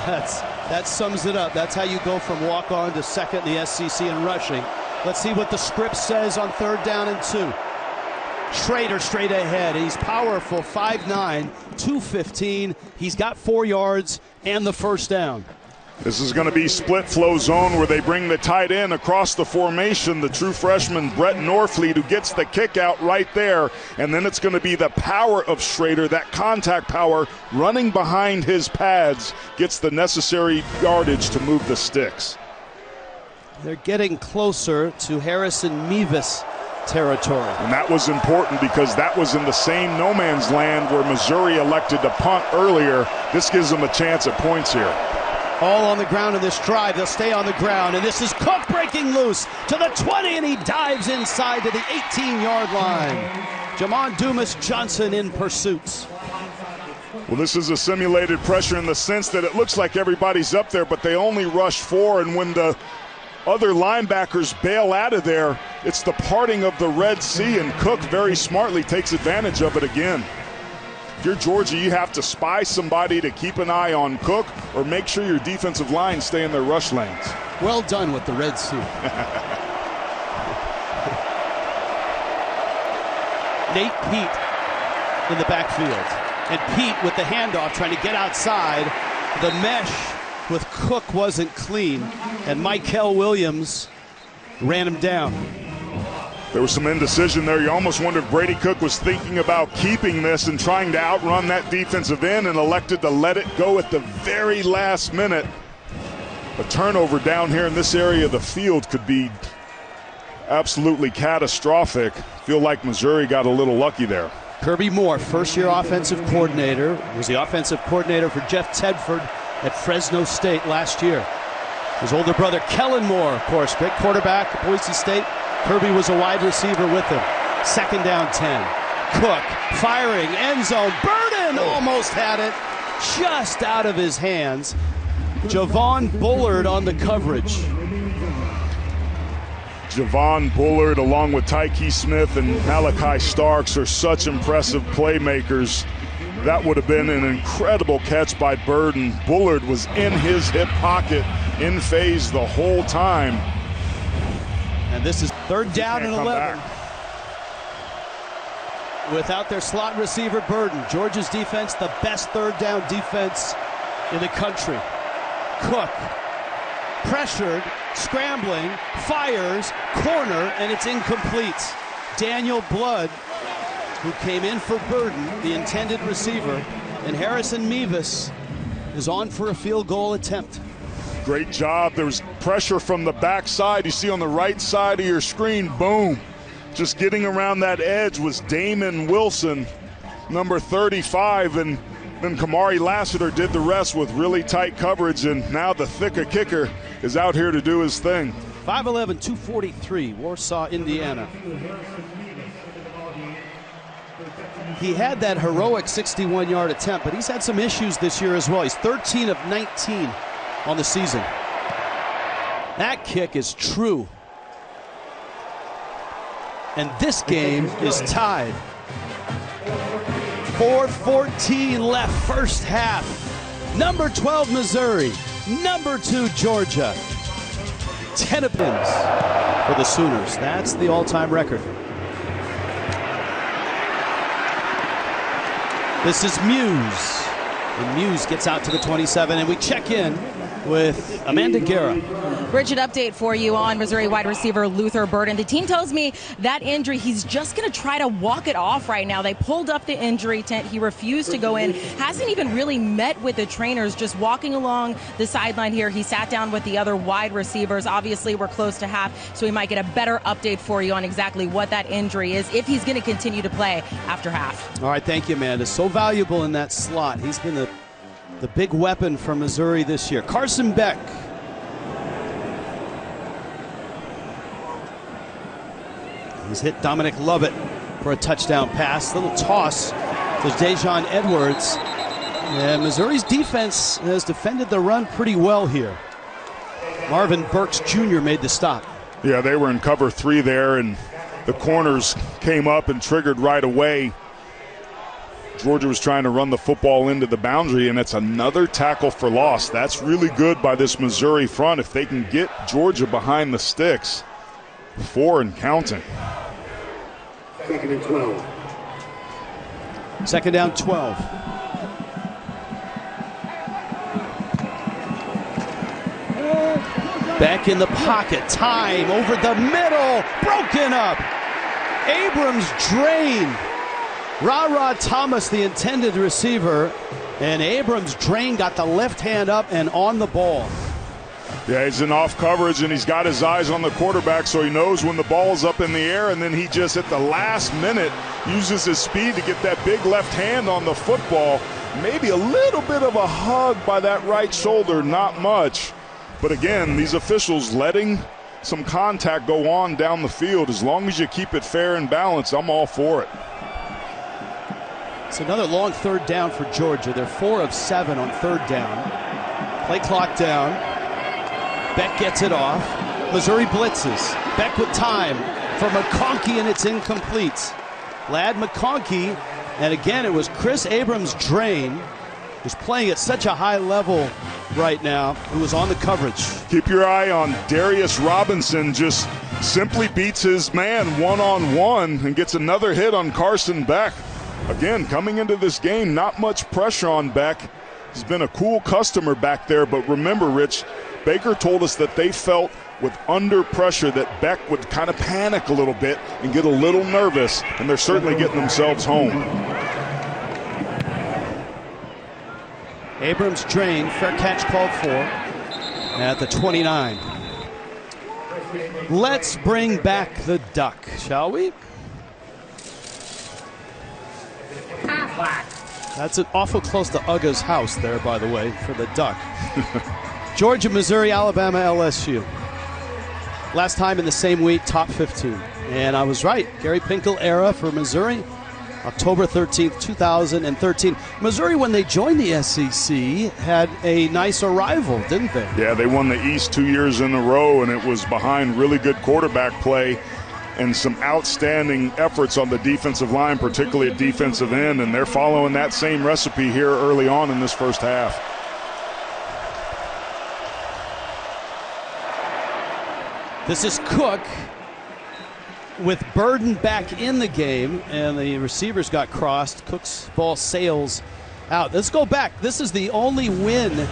That sums it up. That's how you go from walk-on to second in the SEC in rushing. Let's see what the script says on 3rd down and 2. Schrader straight ahead. He's powerful, 5'9", 215. He's got 4 yards and the first down. This is going to be split flow zone where they bring the tight end across the formation, the true freshman Brett Norfleet, who gets the kick out right there. And then it's going to be the power of Schrader, that contact power running behind his pads, gets the necessary yardage to move the sticks. They're getting closer to Harrison Mevis territory. And that was important because that was in the same no man's land where Missouri elected to punt earlier. This gives them a chance at points here. All on the ground in this drive. They'll stay on the ground. And this is Cook breaking loose to the 20, and he dives inside to the 18-yard line. Jamon Dumas Johnson in pursuit. Well, this is a simulated pressure in the sense that it looks like everybody's up there, but they only rush 4, and when the other linebackers bail out of there, it's the parting of the Red Sea, and Cook very smartly takes advantage of it again. If you're Georgia, you have to spy somebody to keep an eye on Cook or make sure your defensive line stay in their rush lanes. Well done with the Red Sea. Nate Pete in the backfield. And Pete with the handoff trying to get outside. The mesh with Cook wasn't clean. And Michael Williams ran him down. There was some indecision there. You almost wonder if Brady Cook was thinking about keeping this and trying to outrun that defensive end and elected to let it go at the very last minute. A turnover down here in this area of the field could be absolutely catastrophic. Feel like Missouri got a little lucky there. Kirby Moore, first-year offensive coordinator, was the offensive coordinator for Jeff Tedford at Fresno State last year. His older brother, Kellen Moore, of course, great quarterback at Boise State. Kirby was a wide receiver with him. 2nd down 10. Cook firing, end zone. Burden almost had it, just out of his hands. Javon Bullard on the coverage. Javon Bullard along with Tyke Smith and Malachi Starks are such impressive playmakers. That would have been an incredible catch by Burden. Bullard was in his hip pocket, in phase the whole time. And this is 3rd down and 11. Without their slot receiver Burden, Georgia's defense, the best 3rd down defense in the country. Cook, pressured, scrambling, fires, corner, and it's incomplete. Daniel Blood, who came in for Burden, the intended receiver, and Harrison Mevis is on for a field goal attempt. Great job. There was pressure from the backside. You see on the right side of your screen, boom. Just getting around that edge was Damon Wilson, number 35, and then Kamari Lassiter did the rest with really tight coverage, and now the thicker kicker is out here to do his thing. 5'11", 243, Warsaw, Indiana. He had that heroic 61-yard attempt, but he's had some issues this year as well. He's 13 of 19 on the season. That kick is true. And this game is tied. 4:14 left first half. Number 12 Missouri, number 2 Georgia. 10 pins for the Sooners. That's the all-time record. This is Muse. And Muse gets out to the 27, and we check in with Amanda Guerra. Rich, an update for you on Missouri wide receiver Luther Burden. The team tells me that injury, he's just going to try to walk it off right now. They pulled up the injury tent. He refused to go in. Hasn't even really met with the trainers, just walking along the sideline here. He sat down with the other wide receivers. Obviously, we're close to half, so we might get a better update for you on exactly what that injury is, if he's going to continue to play after half. All right, thank you, Amanda. So valuable in that slot. He's been the big weapon for Missouri this year. Carson Beck. has hit Dominic Lovett for a touchdown pass. Little toss to Dejon Edwards. And Missouri's defense has defended the run pretty well here. Marvin Burks Jr. made the stop. Yeah, they were in cover 3 there, and the corners came up and triggered right away. Georgia was trying to run the football into the boundary, and it's another tackle for loss. That's really good by this Missouri front if they can get Georgia behind the sticks. 4 and counting. 2nd and 12. 2nd down 12. Back in the pocket. Time over the middle. Broken up. Abrams drained. Ra Thomas, the intended receiver. And Abrams drained, got the left hand up and on the ball. Yeah, he's in off coverage, and he's got his eyes on the quarterback, so he knows when the ball's up in the air, and then he just at the last minute uses his speed to get that big left hand on the football. Maybe a little bit of a hug by that right shoulder, not much. But again, these officials letting some contact go on down the field. As long as you keep it fair and balanced, I'm all for it. It's another long 3rd down for Georgia. They're 4 of 7 on 3rd down. Play clock down. Beck gets it off. Missouri blitzes. Beck with time for McConkey, and it's incomplete. Ladd McConkey, and again, it was Chris Abrams drain, who's playing at such a high level right now, who was on the coverage. Keep your eye on Darius Robinson, just simply beats his man one-on-one and gets another hit on Carson Beck. Again, coming into this game, not much pressure on Beck. He's been a cool customer back there, but remember, Rich, Baker told us that they felt with under pressure that Beck would kind of panic a little bit and get a little nervous, and they're certainly getting themselves home. Abrams drained, fair catch called for at the 29. Let's bring back the duck, shall we? That's an awful close to Uga's house there, by the way, for the duck. Georgia, Missouri, Alabama, LSU. Last time in the same week, top 15. And I was right. Gary Pinkel era for Missouri, October 13th, 2013. Missouri, when they joined the SEC, had a nice arrival, didn't they? Yeah, they won the East 2 years in a row, and it was behind really good quarterback play and some outstanding efforts on the defensive line, particularly at defensive end, and they're following that same recipe here early on in this first half. This is Cook with Burden back in the game, and the receivers got crossed. Cook's ball sails out. Let's go back. This is the only win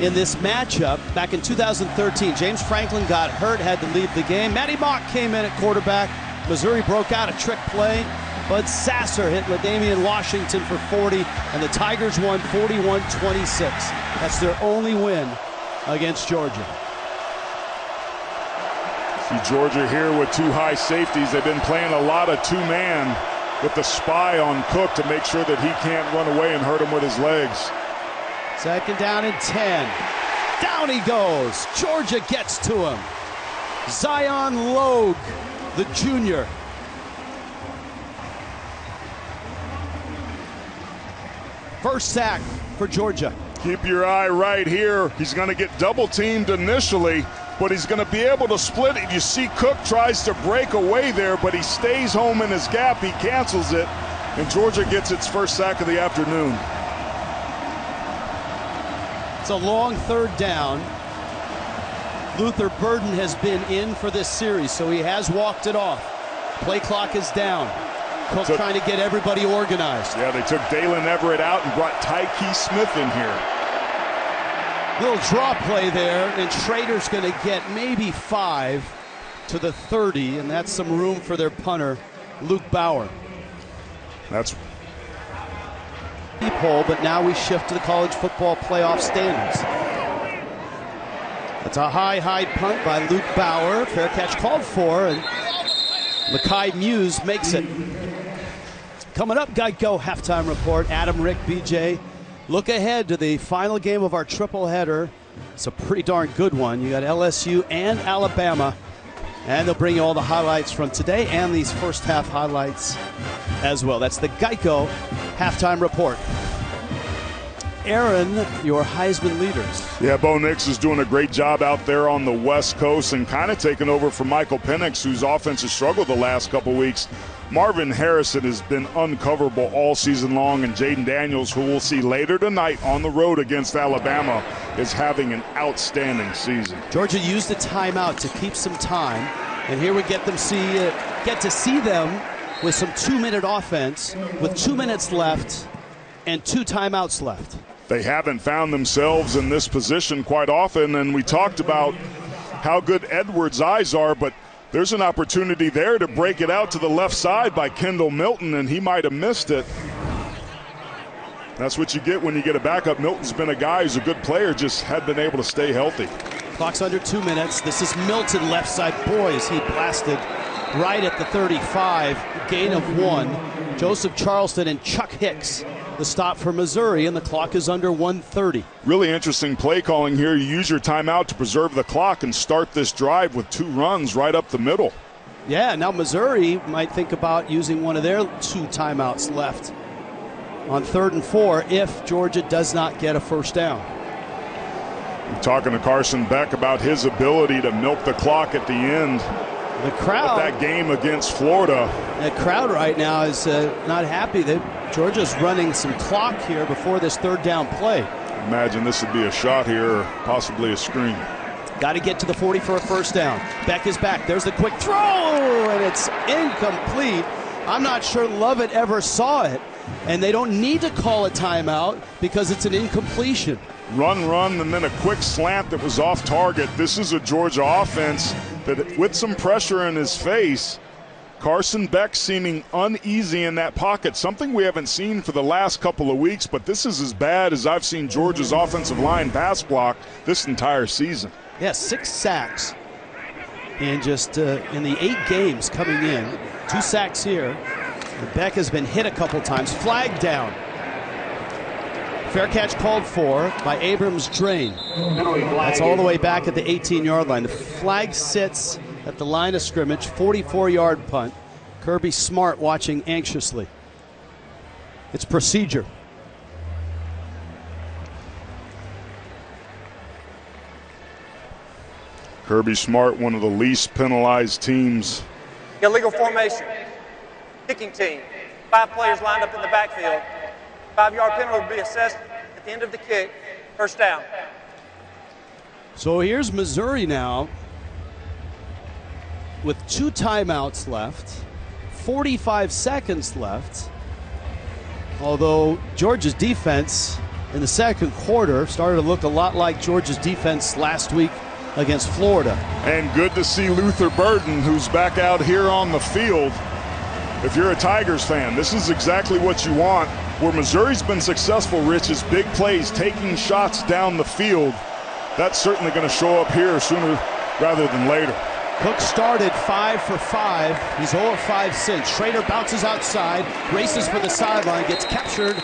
in this matchup back in 2013. James Franklin got hurt, had to leave the game. Matty Mock came in at quarterback. Missouri broke out a trick play. Bud Sasser hit LaDamian Washington for 40, and the Tigers won 41-26. That's their only win against Georgia. See Georgia here with 2 high safeties. They've been playing a lot of 2-man with the spy on Cook to make sure that he can't run away and hurt him with his legs. 2nd down and 10. Down he goes. Georgia gets to him. Zion Logue, the junior. First sack for Georgia. Keep your eye right here. He's going to get double teamed initially, but he's going to be able to split it. You see Cook tries to break away there, but he stays home in his gap. He cancels it, and Georgia gets its first sack of the afternoon. It's a long 3rd down. Luther Burden has been in for this series, so he has walked it off. Play clock is down. Cook trying to get everybody organized. Yeah, they took Dalen Everett out and brought Tyke Smith in here. Little draw play there, and Schrader's going to get maybe 5 to the 30, and that's some room for their punter, Luke Bauer. That's poll, but now we shift to the college football playoff standards. That's a high punt by Luke Bauer. Fair catch called for, and Mekhi Muse makes it. Coming up, Geico halftime report. Adam, Rick, BJ. Look ahead to the final game of our triple header. It's a pretty darn good one. You got LSU and Alabama And they'll bring you all the highlights from today and these first half highlights as well. That's the Geico halftime report. Aaron, your Heisman leaders. Yeah, Bo Nix is doing a great job out there on the West Coast and kind of taking over for Michael Penix, whose offense has struggled the last couple weeks. Marvin Harrison has been uncoverable all season long, and Jaden Daniels, who we'll see later tonight on the road against Alabama, is having an outstanding season. Georgia used a timeout to keep some time, and here we get to see them with some 2-minute offense with 2 minutes left and 2 timeouts left. They haven't found themselves in this position quite often, and we talked about how good Edwards' eyes are, but there's an opportunity there to break it out to the left side by Kendall Milton, and he might have missed it. That's what you get when you get a backup. Milton's been a guy who's a good player, just hadn't been able to stay healthy. Clock's under 2 minutes. This is Milton left side. Boy, is he blasted right at the 35. Gain of 1. Joseph Charleston and Chuck Hicks, the stop for Missouri, and the clock is under 1:30. Really interesting play calling here. You use your timeout to preserve the clock and start this drive with 2 runs right up the middle. Yeah, now Missouri might think about using one of their 2 timeouts left on 3rd and 4 if Georgia does not get a first down. I'm talking to Carson Beck about his ability to milk the clock at the end. The crowd, that game against Florida. The crowd right now is not happy. Georgia's running some clock here before this 3rd down play. Imagine this would be a shot here, or possibly a screen. Got to get to the 40 for a first down. Beck is back. There's the quick throw, and it's incomplete. I'm not sure Lovett ever saw it, and they don't need to call a timeout because it's an incompletion. Run, and then a quick slant that was off target. This is a Georgia offense that, with some pressure in his face, Carson Beck seeming uneasy in that pocket, something we haven't seen for the last couple of weeks, but this is as bad as I've seen Georgia's offensive line pass block this entire season. Yeah, 6 sacks in just in the 8 games coming in. 2 sacks here. And Beck has been hit a couple times. Flag down. Fair catch called for by Abrams Drain. That's all the way back at the 18-yard line. The flag sits at the line of scrimmage, 44-yard punt. Kirby Smart watching anxiously. It's procedure. Kirby Smart, one of the least penalized teams. Illegal formation. Kicking team. 5 players lined up in the backfield. 5-yard penalty will be assessed at the end of the kick. First down. So here's Missouri now with 2 timeouts left, 45 seconds left. Although Georgia's defense in the second quarter started to look a lot like Georgia's defense last week against Florida. And good to see Luther Burden, who's back out here on the field. If you're a Tigers fan, this is exactly what you want. Where Missouri's been successful, Rich, is big plays, taking shots down the field. That's certainly going to show up here sooner rather than later. Cook started 5 for 5. He's 0 of 5 since. Schrader bounces outside, races for the sideline, gets captured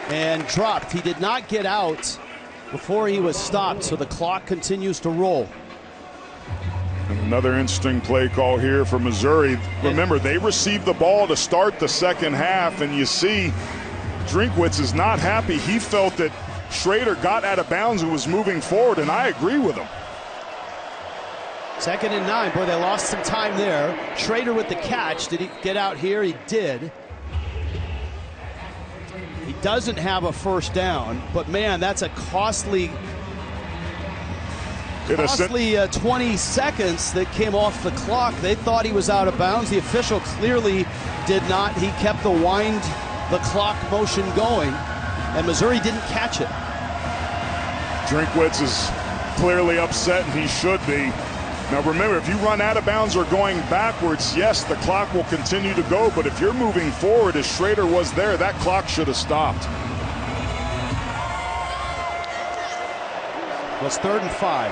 and dropped. He did not get out before he was stopped, so the clock continues to roll. And another interesting play call here for Missouri. Remember, they received the ball to start the second half, and you see Drinkwitz is not happy. He felt that Schrader got out of bounds and was moving forward, and I agree with him. 2nd and 9. Boy, they lost some time there. Schrader with the catch. Did he get out here? He did. He doesn't have a first down, but man, that's a costly 20 seconds that came off the clock. They thought he was out of bounds. The official clearly did not. He kept the clock motion going, and Missouri didn't catch it. Drinkwitz is clearly upset, and he should be. Now remember, if you run out of bounds or going backwards, yes, the clock will continue to go, but if you're moving forward as Schrader was there, that clock should have stopped. Well, it's 3rd and 5.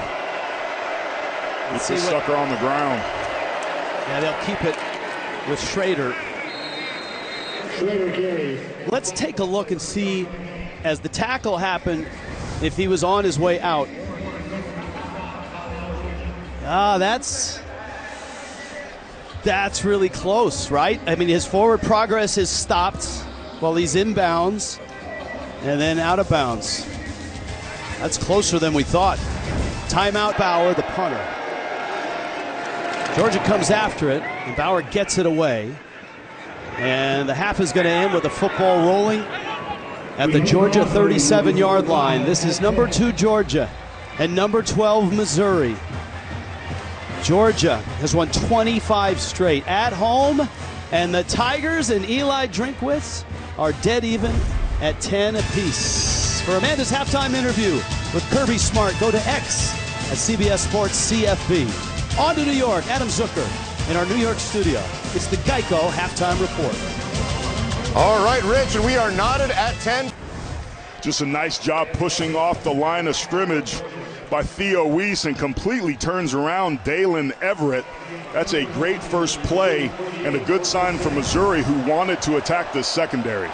It's the sucker on the ground. Yeah, they'll keep it with Schrader. Schrader carries. Let's take a look and see, as the tackle happened, if he was on his way out. That's That's really close, right? I mean, his forward progress is stopped while he's inbounds and then out of bounds. That's closer than we thought. Timeout, Bauer, the punter. Georgia comes after it, and Bauer gets it away. And the half is going to end with the football rolling at the Georgia 37-yard line. This is number 2 Georgia and number 12 Missouri. Georgia has won 25 straight at home, and the Tigers and Eli Drinkwitz are dead even at 10 apiece. For Amanda's halftime interview with Kirby Smart, go to X at CBS Sports CFB. On to New York, Adam Zucker in our New York studio. It's the Geico Halftime Report. All right, Rich, and we are knotted at 10. Just a nice job pushing off the line of scrimmage by Theo Weiss and completely turns around Dalen Everett. That's a great first play and a good sign for Missouri, who wanted to attack this secondary.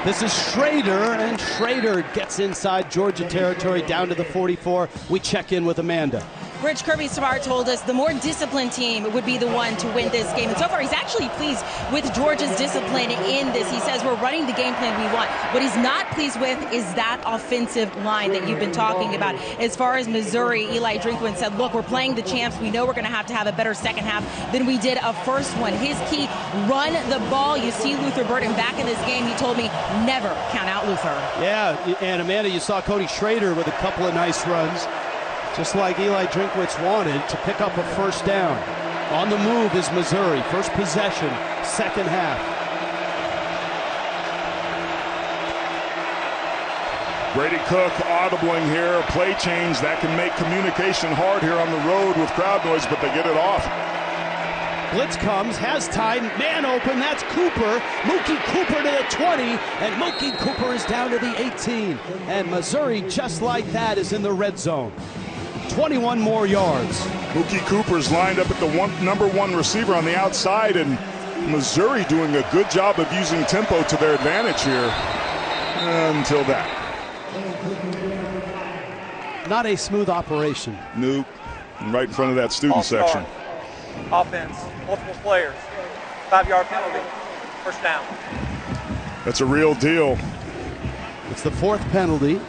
This is Schrader, and Schrader gets inside Georgia territory down to the 44. We check in with Amanda. Rich, Kirby Smart told us the more disciplined team would be the one to win this game. And so far, he's actually pleased with Georgia's discipline in this. He says we're running the game plan we want. What he's not pleased with is that offensive line that you've been talking about. As far as Missouri, Eli Drinkwitz said, look, we're playing the champs. We know we're going to have a better second half than we did a first one. His key, run the ball. You see Luther Burton back in this game. He told me, never count out Luther. Yeah, and Amanda, you saw Cody Schrader with a couple of nice runs, just like Eli Drinkwitz wanted, to pick up a first down. On the move is Missouri. First possession, second half. Brady Cook audibling here, a play change that can make communication hard here on the road with crowd noise, but they get it off. Blitz comes, has time, man open, that's Cooper. Mookie Cooper to the 20, and Mookie Cooper is down to the 18. And Missouri, just like that, is in the red zone. 21 more yards. Mookie Cooper's lined up at the number 1 receiver on the outside, and Missouri doing a good job of using tempo to their advantage here until that. Not a smooth operation. Nope. Right in front of that student section. Offense, multiple players, 5-yard penalty, first down. That's a real deal. It's the 4th penalty.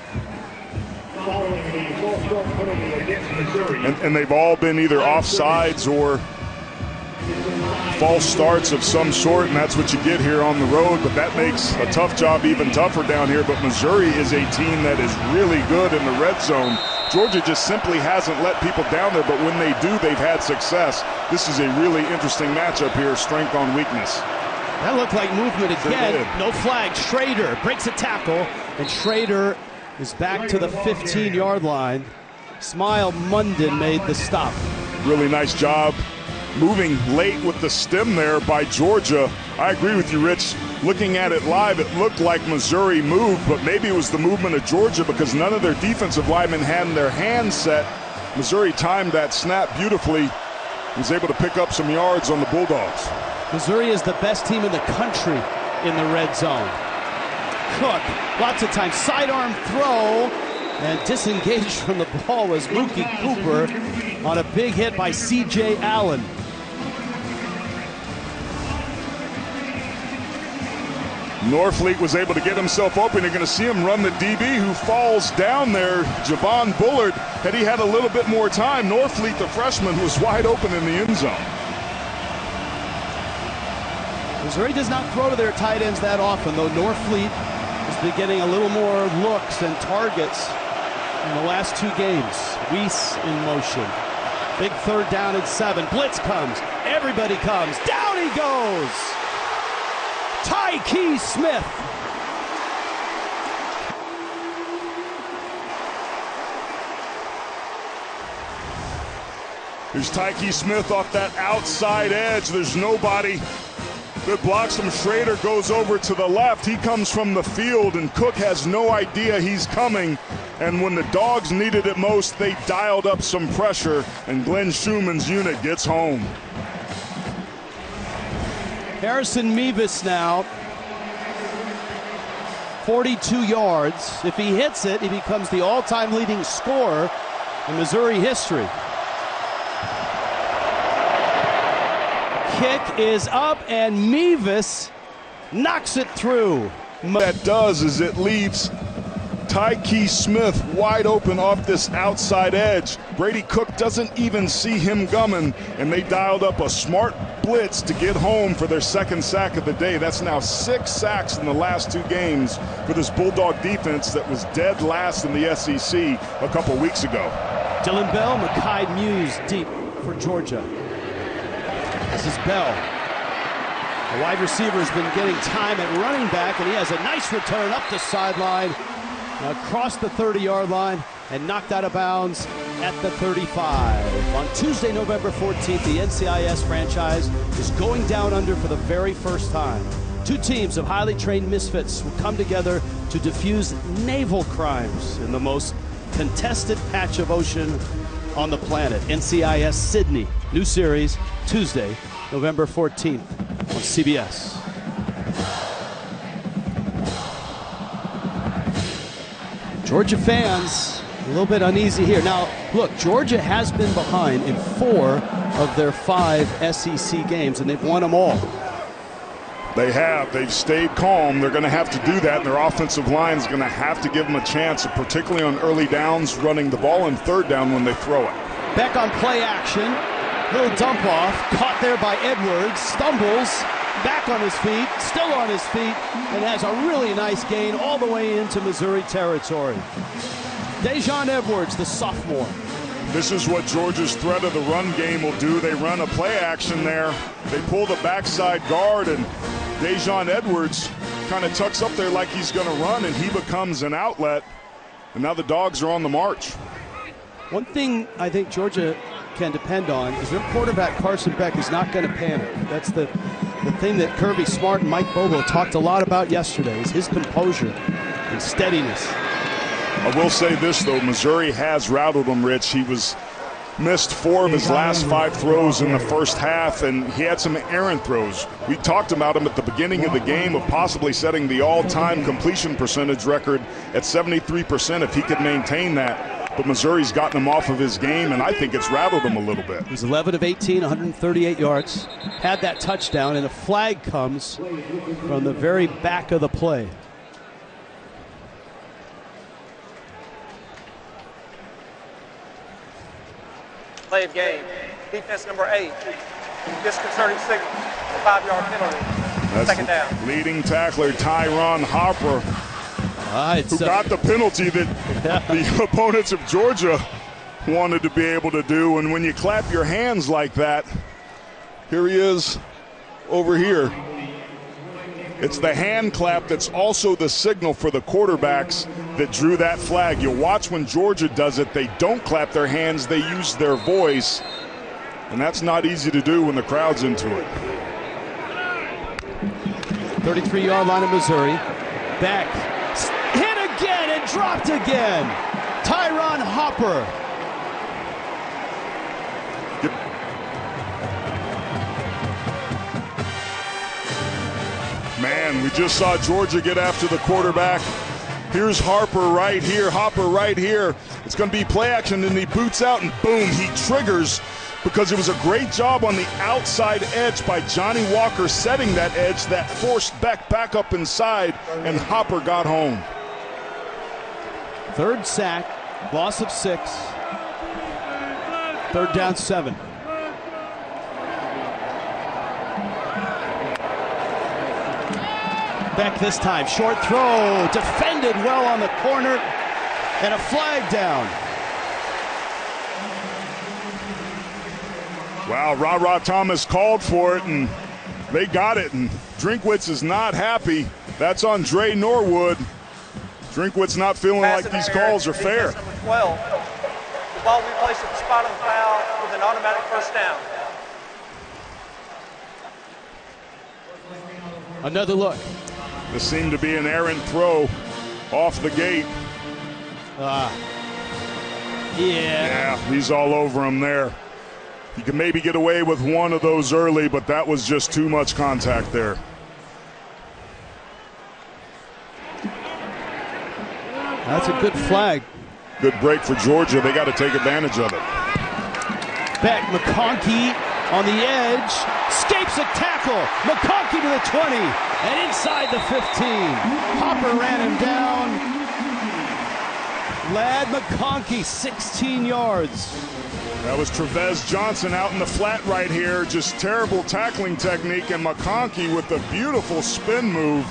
And they've all been either offsides or false starts of some sort, and that's what you get here on the road. But that makes a tough job even tougher down here. But Missouri is a team that is really good in the red zone. Georgia just simply hasn't let people down there, but when they do, they've had success. This is a really interesting matchup here, strength on weakness. That looked like movement again. No flag. Schrader breaks a tackle, and Schrader is back to the 15-yard line. Smile Munden made the stop. Really nice job moving late with the stem there by Georgia. I agree with you, Rich. Looking at it live, it looked like Missouri moved, but maybe it was the movement of Georgia because none of their defensive linemen had their hands set. Missouri timed that snap beautifully. Was able to pick up some yards on the Bulldogs. Missouri is the best team in the country in the red zone. Cook, lots of time, sidearm throw, and disengaged from the ball was Mookie Cooper on a big hit by C.J. Allen. Norfleet was able to get himself open. You're going to see him run the DB who falls down there. Javon Bullard, had he had a little bit more time, Norfleet, the freshman, was wide open in the end zone. Missouri does not throw to their tight ends that often, though Norfleet has been getting a little more looks and targets in the last 2 games. Weiss in motion. Big 3rd down and 7. Blitz comes. Everybody comes. Down he goes. Tyke Smith. Here's Tyke Smith off that outside edge. There's nobody. Good blocks from Schrader, goes over to the left. He comes from the field, and Cook has no idea he's coming. And when the Dogs needed it most, they dialed up some pressure, and Glenn Schumann's unit gets home. Harrison Mevis now, 42 yards. If he hits it, he becomes the all-time leading scorer in Missouri history. kick is up, and Mevis knocks it through. What that does is it leaves Tyke Smith wide open off this outside edge. Brady Cook doesn't even see him coming, and they dialed up a smart blitz to get home for their second sack of the day. That's now 6 sacks in the last 2 games for this Bulldog defense that was dead last in the SEC a couple weeks ago. Dylan Bell, Makai Muse deep for Georgia. This is Bell. The wide receiver has been getting time at running back, and he has a nice return up the sideline, across the 30-yard line, and knocked out of bounds at the 35. On Tuesday, November 14th, the NCIS franchise is going down under for the very first time. 2 teams of highly trained misfits will come together to defuse naval crimes in the most contested patch of ocean on the planet. NCIS Sydney. New series, Tuesday, November 14th on CBS. Georgia fans a little bit uneasy here. Now, look, Georgia has been behind in 4 of their 5 SEC games, and they've won them all. They have. They've stayed calm. They're going to have to do that, and their offensive line is going to have to give them a chance, particularly on early downs, running the ball, and 3rd down when they throw it. Back on play action. Little dump off. Caught there by Edwards. Stumbles. Back on his feet. Still on his feet. And has a really nice gain all the way into Missouri territory. Dejon Edwards, the sophomore. This is what Georgia's threat of the run game will do. They run a play action there. They pull the backside guard, and Dejon Edwards kind of tucks up there like he's going to run, and he becomes an outlet. And now the Dogs are on the march. One thing I think Georgia can depend on is their quarterback, Carson Beck, is not going to panic. That's the thing that Kirby Smart and Mike Bobo talked a lot about yesterday, is his composure and steadiness. I will say this, though. Missouri has rattled him, Rich. He was missed 4 of his last 5 throws in the first half, and he had some errant throws. We talked about him at the beginning of the game of possibly setting the all-time completion percentage record at 73% if he could maintain that. But Missouri's gotten him off of his game, and I think it's rattled him a little bit. He was 11 of 18, 138 yards, had that touchdown, and a flag comes from the very back of the play. Play of game. Defense number 8. Disconcerting signal. 5-yard penalty. That's 2nd down. Leading tackler Tyron Hopper, who got the penalty that the opponents of Georgia wanted to be able to do. And when you clap your hands like that, here he is over here. It's the hand clap that's also the signal for the quarterbacks that drew that flag. You watch when Georgia does it, they don't clap their hands, they use their voice. And that's not easy to do when the crowd's into it. 33-yard line of Missouri. Back. Hit again and dropped again. Tyron Hopper. Man, we just saw Georgia get after the quarterback. Here's Harper right here, Hopper right here. It's going to be play action, and he boots out, and boom, he triggers, because it was a great job on the outside edge by Johnny Walker setting that edge that forced Beck back up inside, and Hopper got home. 3rd sack, loss of 6. 3rd down 7. Beck this time, short throw, defended well on the corner, and a flag down. Wow, Ra Thomas called for it, and they got it, and Drinkwitz is not happy. That's on Dre Norwood. Drinkwitz not feeling like these calls are fair. Number 12. The ball will be placed at the spot of the foul with an automatic 1st down. Another look. This seemed to be an errant throw off the gate. Yeah, he's all over him there. You can maybe get away with one of those early, but that was just too much contact there. That's a good flag. Good break for Georgia. They got to take advantage of it. Beck, McConkey on the edge. escapes a tackle. McConkey to the 20 and inside the 15. Hopper ran him down. Lad McConkey, 16 yards. That was Trevez Johnson out in the flat right here. Just terrible tackling technique, and McConkey with a beautiful spin move.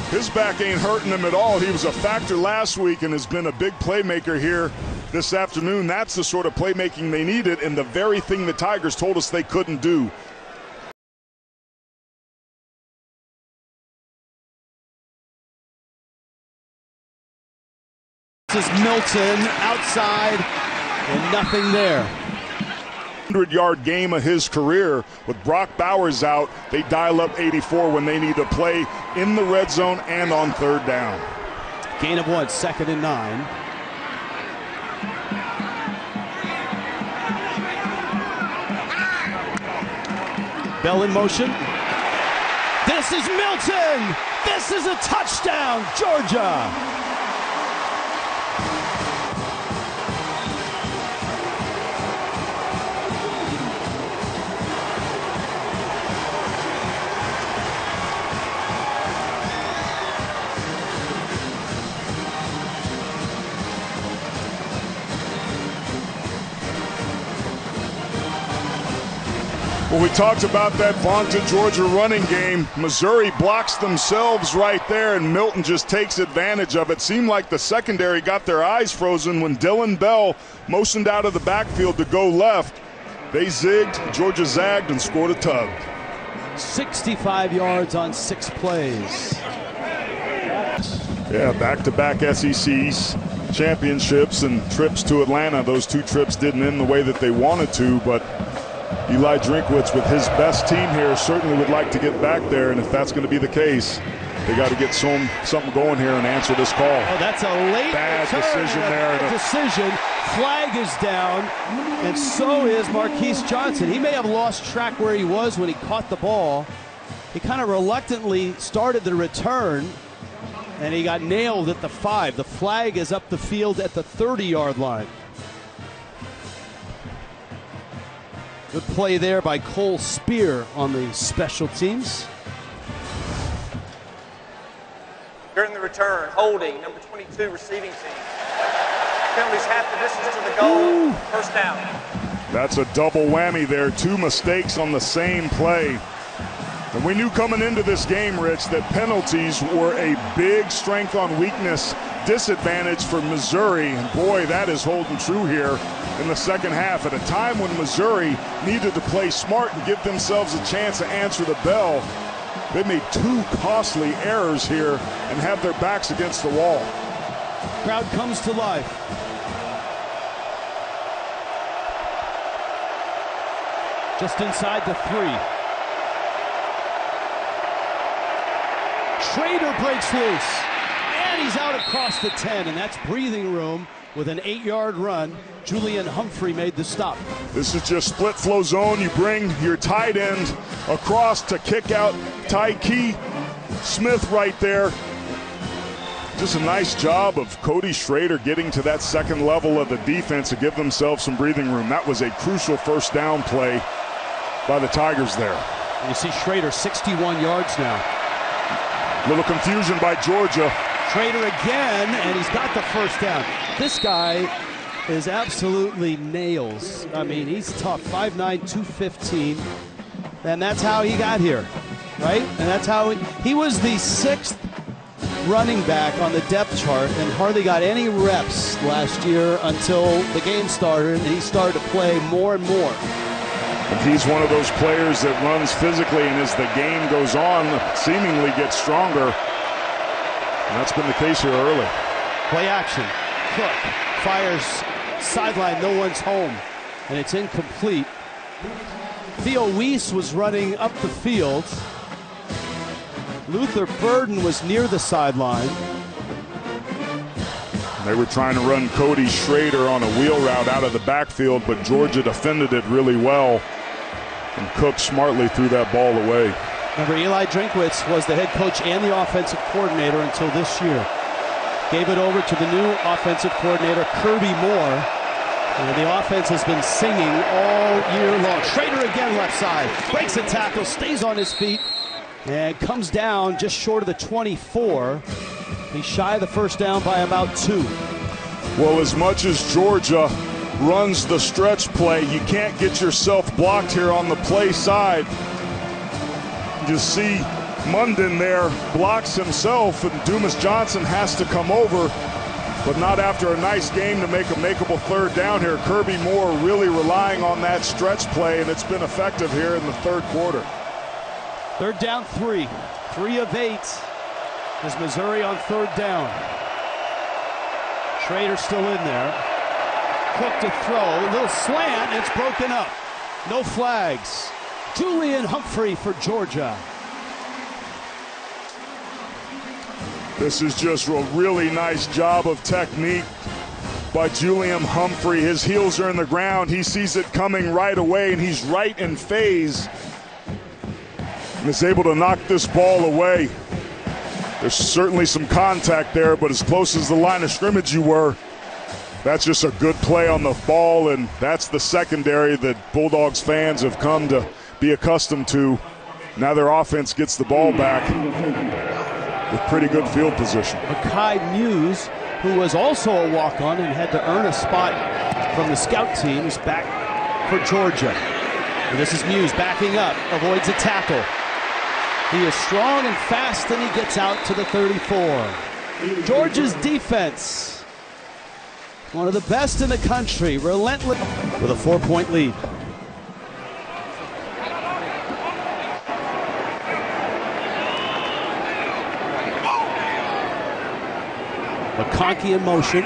His back ain't hurting him at all. He was a factor last week and has been a big playmaker here this afternoon. That's the sort of playmaking they needed and the very thing the Tigers told us they couldn't do. This is Milton outside and nothing there. 100-yard game of his career. With Brock Bowers out, they dial up 84 when they need to play in the red zone and on third down. Gain of 1, 2nd and 9. Bell in motion. This is Milton. This is a touchdown, Georgia. Well, we talked about that vaunted Georgia running game. Missouri blocks themselves right there, and Milton just takes advantage of it. Seemed like the secondary got their eyes frozen when Dylan Bell motioned out of the backfield to go left. They zigged, Georgia zagged, and scored a tug. 65 yards on 6 plays. Yeah, back-to-back SEC championships and trips to Atlanta. Those 2 trips didn't end the way that they wanted to, but Eli Drinkwitz, with his best team here, certainly would like to get back there, and if that's going to be the case, they got to get something going here and answer this call. Oh, that's a late bad decision there. Decision. Flag is down, and so is Marquise Johnson. He may have lost track where he was when he caught the ball. He kind of reluctantly started the return, and he got nailed at the 5. The flag is up the field at the 30-yard line. Good play there by Cole Spear on the special teams. During the return, holding, number 22 receiving team. Penalties half the distance to the goal, first down. That's a double whammy there. 2 mistakes on the same play. And we knew coming into this game, Rich, that penalties were a big strength on weakness disadvantage for Missouri. And boy, that is holding true here in the second half. At a time when Missouri needed to play smart and give themselves a chance to answer the bell, they made 2 costly errors here and have their backs against the wall. Crowd comes to life. Just inside the 3. Schrader breaks loose, and he's out across the 10, and that's breathing room with an 8-yard run. Julian Humphrey made the stop. This is just split flow zone. You bring your tight end across to kick out Tyke Smith right there. Just a nice job of Cody Schrader getting to that second level of the defense to give themselves some breathing room. That was a crucial first down play by the Tigers there. You see Schrader 61 yards now. Little confusion by Georgia. Schrader again, and he's got the first down. This guy is absolutely nails. I mean, he's tough. 5'9", 215. And that's how he got here, right? And that's how he was the 6th running back on the depth chart and hardly got any reps last year until the game started, and he started to play more and more. And he's one of those players that runs physically, and as the game goes on, seemingly gets stronger. And that's been the case here early. Play action. Cook fires sideline, no one's home, and it's incomplete. Theo Weiss was running up the field. Luther Burden was near the sideline. They were trying to run Cody Schrader on a wheel route out of the backfield, but Georgia defended it really well. And Cook smartly threw that ball away. Remember, Eli Drinkwitz was the head coach and the offensive coordinator until this year. Gave it over to the new offensive coordinator, Kirby Moore. And the offense has been singing all year long. Schrader again left side. Breaks a tackle, stays on his feet, and comes down just short of the 24. He's shy of the first down by about 2. Well, as much as Georgia runs the stretch play, you can't get yourself blocked here on the play side. You see Munden there blocks himself, and Dumas Johnson has to come over, but not after a nice game to make a makeable third down here. Kirby Moore really relying on that stretch play, and it's been effective here in the third quarter. Third down 3. 3 of 8 is Missouri on third down. Schrader still in there. Cook to throw, a little slant, and it's broken up. No flags. Julian Humphrey for Georgia. This is just a really nice job of technique by Julian Humphrey. His heels are in the ground. He sees it coming right away, and he's right in phase. And is able to knock this ball away. There's certainly some contact there, but as close as the line of scrimmage you were, that's just a good play on the ball, and that's the secondary that Bulldogs fans have come to be accustomed to. Now their offense gets the ball back with pretty good field position. Makai Muse, who was also a walk-on and had to earn a spot from the scout team, is back for Georgia. And this is Muse backing up, avoids a tackle. He is strong and fast, and he gets out to the 34. Georgia's defense, one of the best in the country, relentless, with a 4-point lead. McConkey in motion.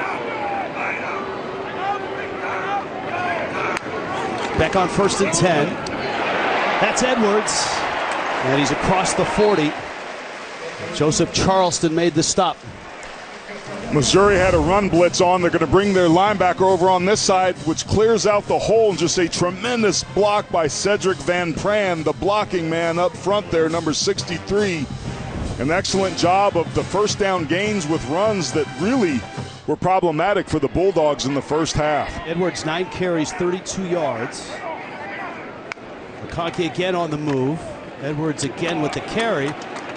Beck on 1st and 10. That's Edwards. And he's across the 40. Joseph Charleston made the stop. Missouri had a run blitz on. They're going to bring their linebacker over on this side, which clears out the hole, and just a tremendous block by Cedric Van Pran, the blocking man up front there, number 63. An excellent job of the first down gains with runs that really were problematic for the Bulldogs in the first half. Edwards 9 carries, 32 yards. McConkey again on the move. Edwards again with the carry,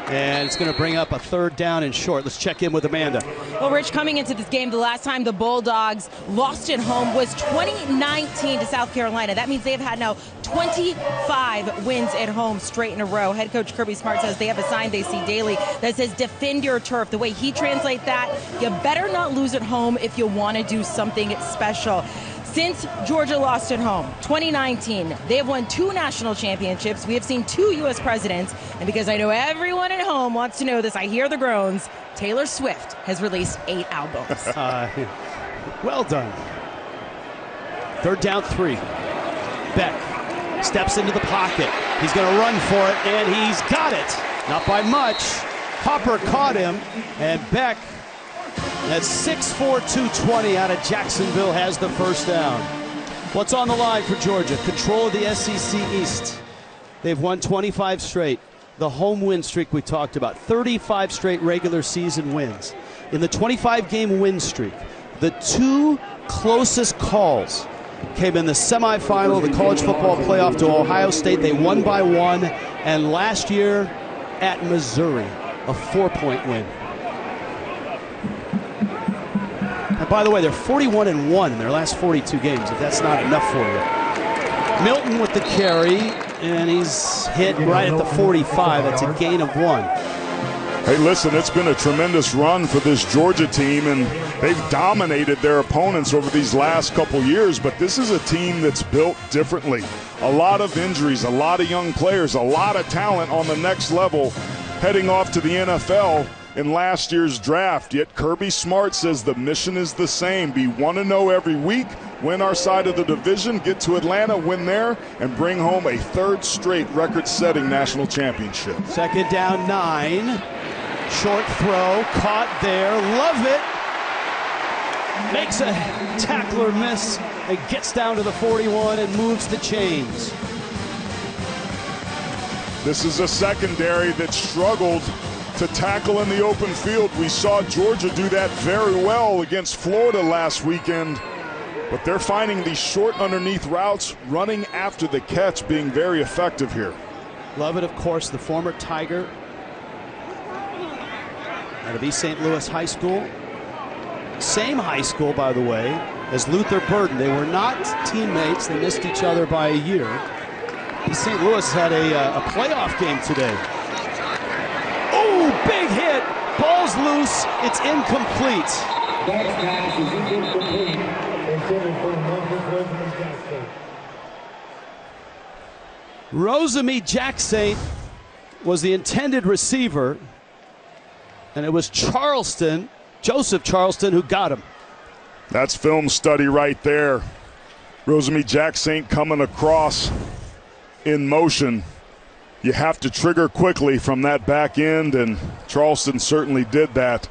and it's going to bring up a third down and short. Let's check in with Amanda. Well, Rich, coming into this game, the last time the Bulldogs lost at home was 2019 to South Carolina. That means they've had now 25 wins at home straight in a row. Head coach Kirby Smart says they have a sign they see daily that says defend your turf. The way he translates that, you better not lose at home if you want to do something special. Since Georgia lost at home, 2019, they have won 2 national championships. We have seen 2 U.S. presidents. And because I know everyone at home wants to know this, I hear the groans, Taylor Swift has released 8 albums. Well done. Third down 3. Beck steps into the pocket. He's going to run for it, and he's got it. Not by much. Hopper caught him, and Beck, that's 6'4", 220 out of Jacksonville, has the first down. What's on the line for Georgia? Control of the SEC East. They've won 25 straight. The home win streak we talked about. 35 straight regular season wins. In the 25-game win streak, the 2 closest calls came in the semifinal of the college football playoff to Ohio State. They won by 1. And last year at Missouri, a 4-point win. And by the way, they're 41-1 in their last 42 games, if that's not enough for you. Milton with the carry, and he's hit right at the 45. That's a gain of 1. Hey, listen, it's been a tremendous run for this Georgia team, and they've dominated their opponents over these last couple years, but this is a team that's built differently. A lot of injuries, a lot of young players, a lot of talent on the next level heading off to the NFL in last year's draft. Yet Kirby Smart says the mission is the same. Be 1-0 every week, win our side of the division, get to Atlanta, win there, and bring home a 3rd straight record-setting national championship. Second down 9. Short throw, caught there. Love it. Makes a tackler miss and gets down to the 41 and moves the chains. This is a secondary that struggled to tackle in the open field. We saw Georgia do that very well against Florida last weekend. But they're finding these short underneath routes, running after the catch, being very effective here. Lovett, of course, the former Tiger out of East St. Louis High School. Same high school, by the way, as Luther Burden. They were not teammates. They missed each other by a year. East St. Louis had a playoff game today. Oh, big hit. Ball's loose. It's incomplete. That pass is incomplete. Intended for Rosamie Jacksaint was the intended receiver, and it was Joseph Charleston, who got him. That's film study right there. Rosamie Jacksaint coming across in motion. You have to trigger quickly from that back end, and Charleston certainly did that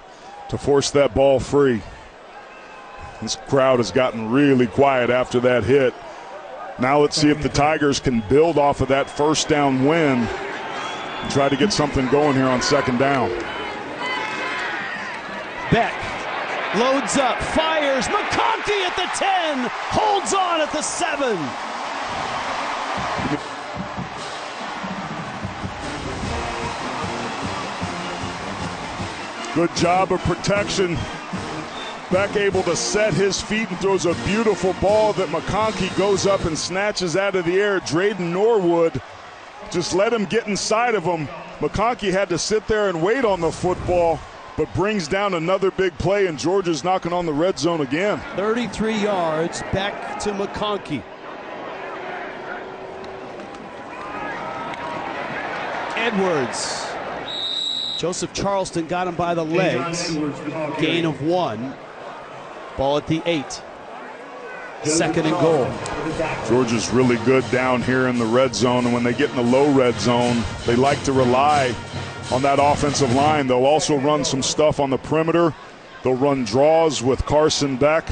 to force that ball free. This crowd has gotten really quiet after that hit. Now let's see if the Tigers can build off of that first down win and try to get something going here on second down. Beck loads up, fires, McConkey at the 10, holds on at the 7. Good job of protection. Beck able to set his feet and throws a beautiful ball that McConkey goes up and snatches out of the air. Drayden Norwood just let him get inside of him. McConkey had to sit there and wait on the football, but brings down another big play, and Georgia's knocking on the red zone again. 33 yards, Beck to McConkey. Edwards. Joseph Charleston got him by the legs. Gain of 1. Ball at the 8. Second and goal. Georgia's really good down here in the red zone, and when they get in the low red zone, they like to rely on that offensive line. They'll also run some stuff on the perimeter. They'll run draws with Carson Beck.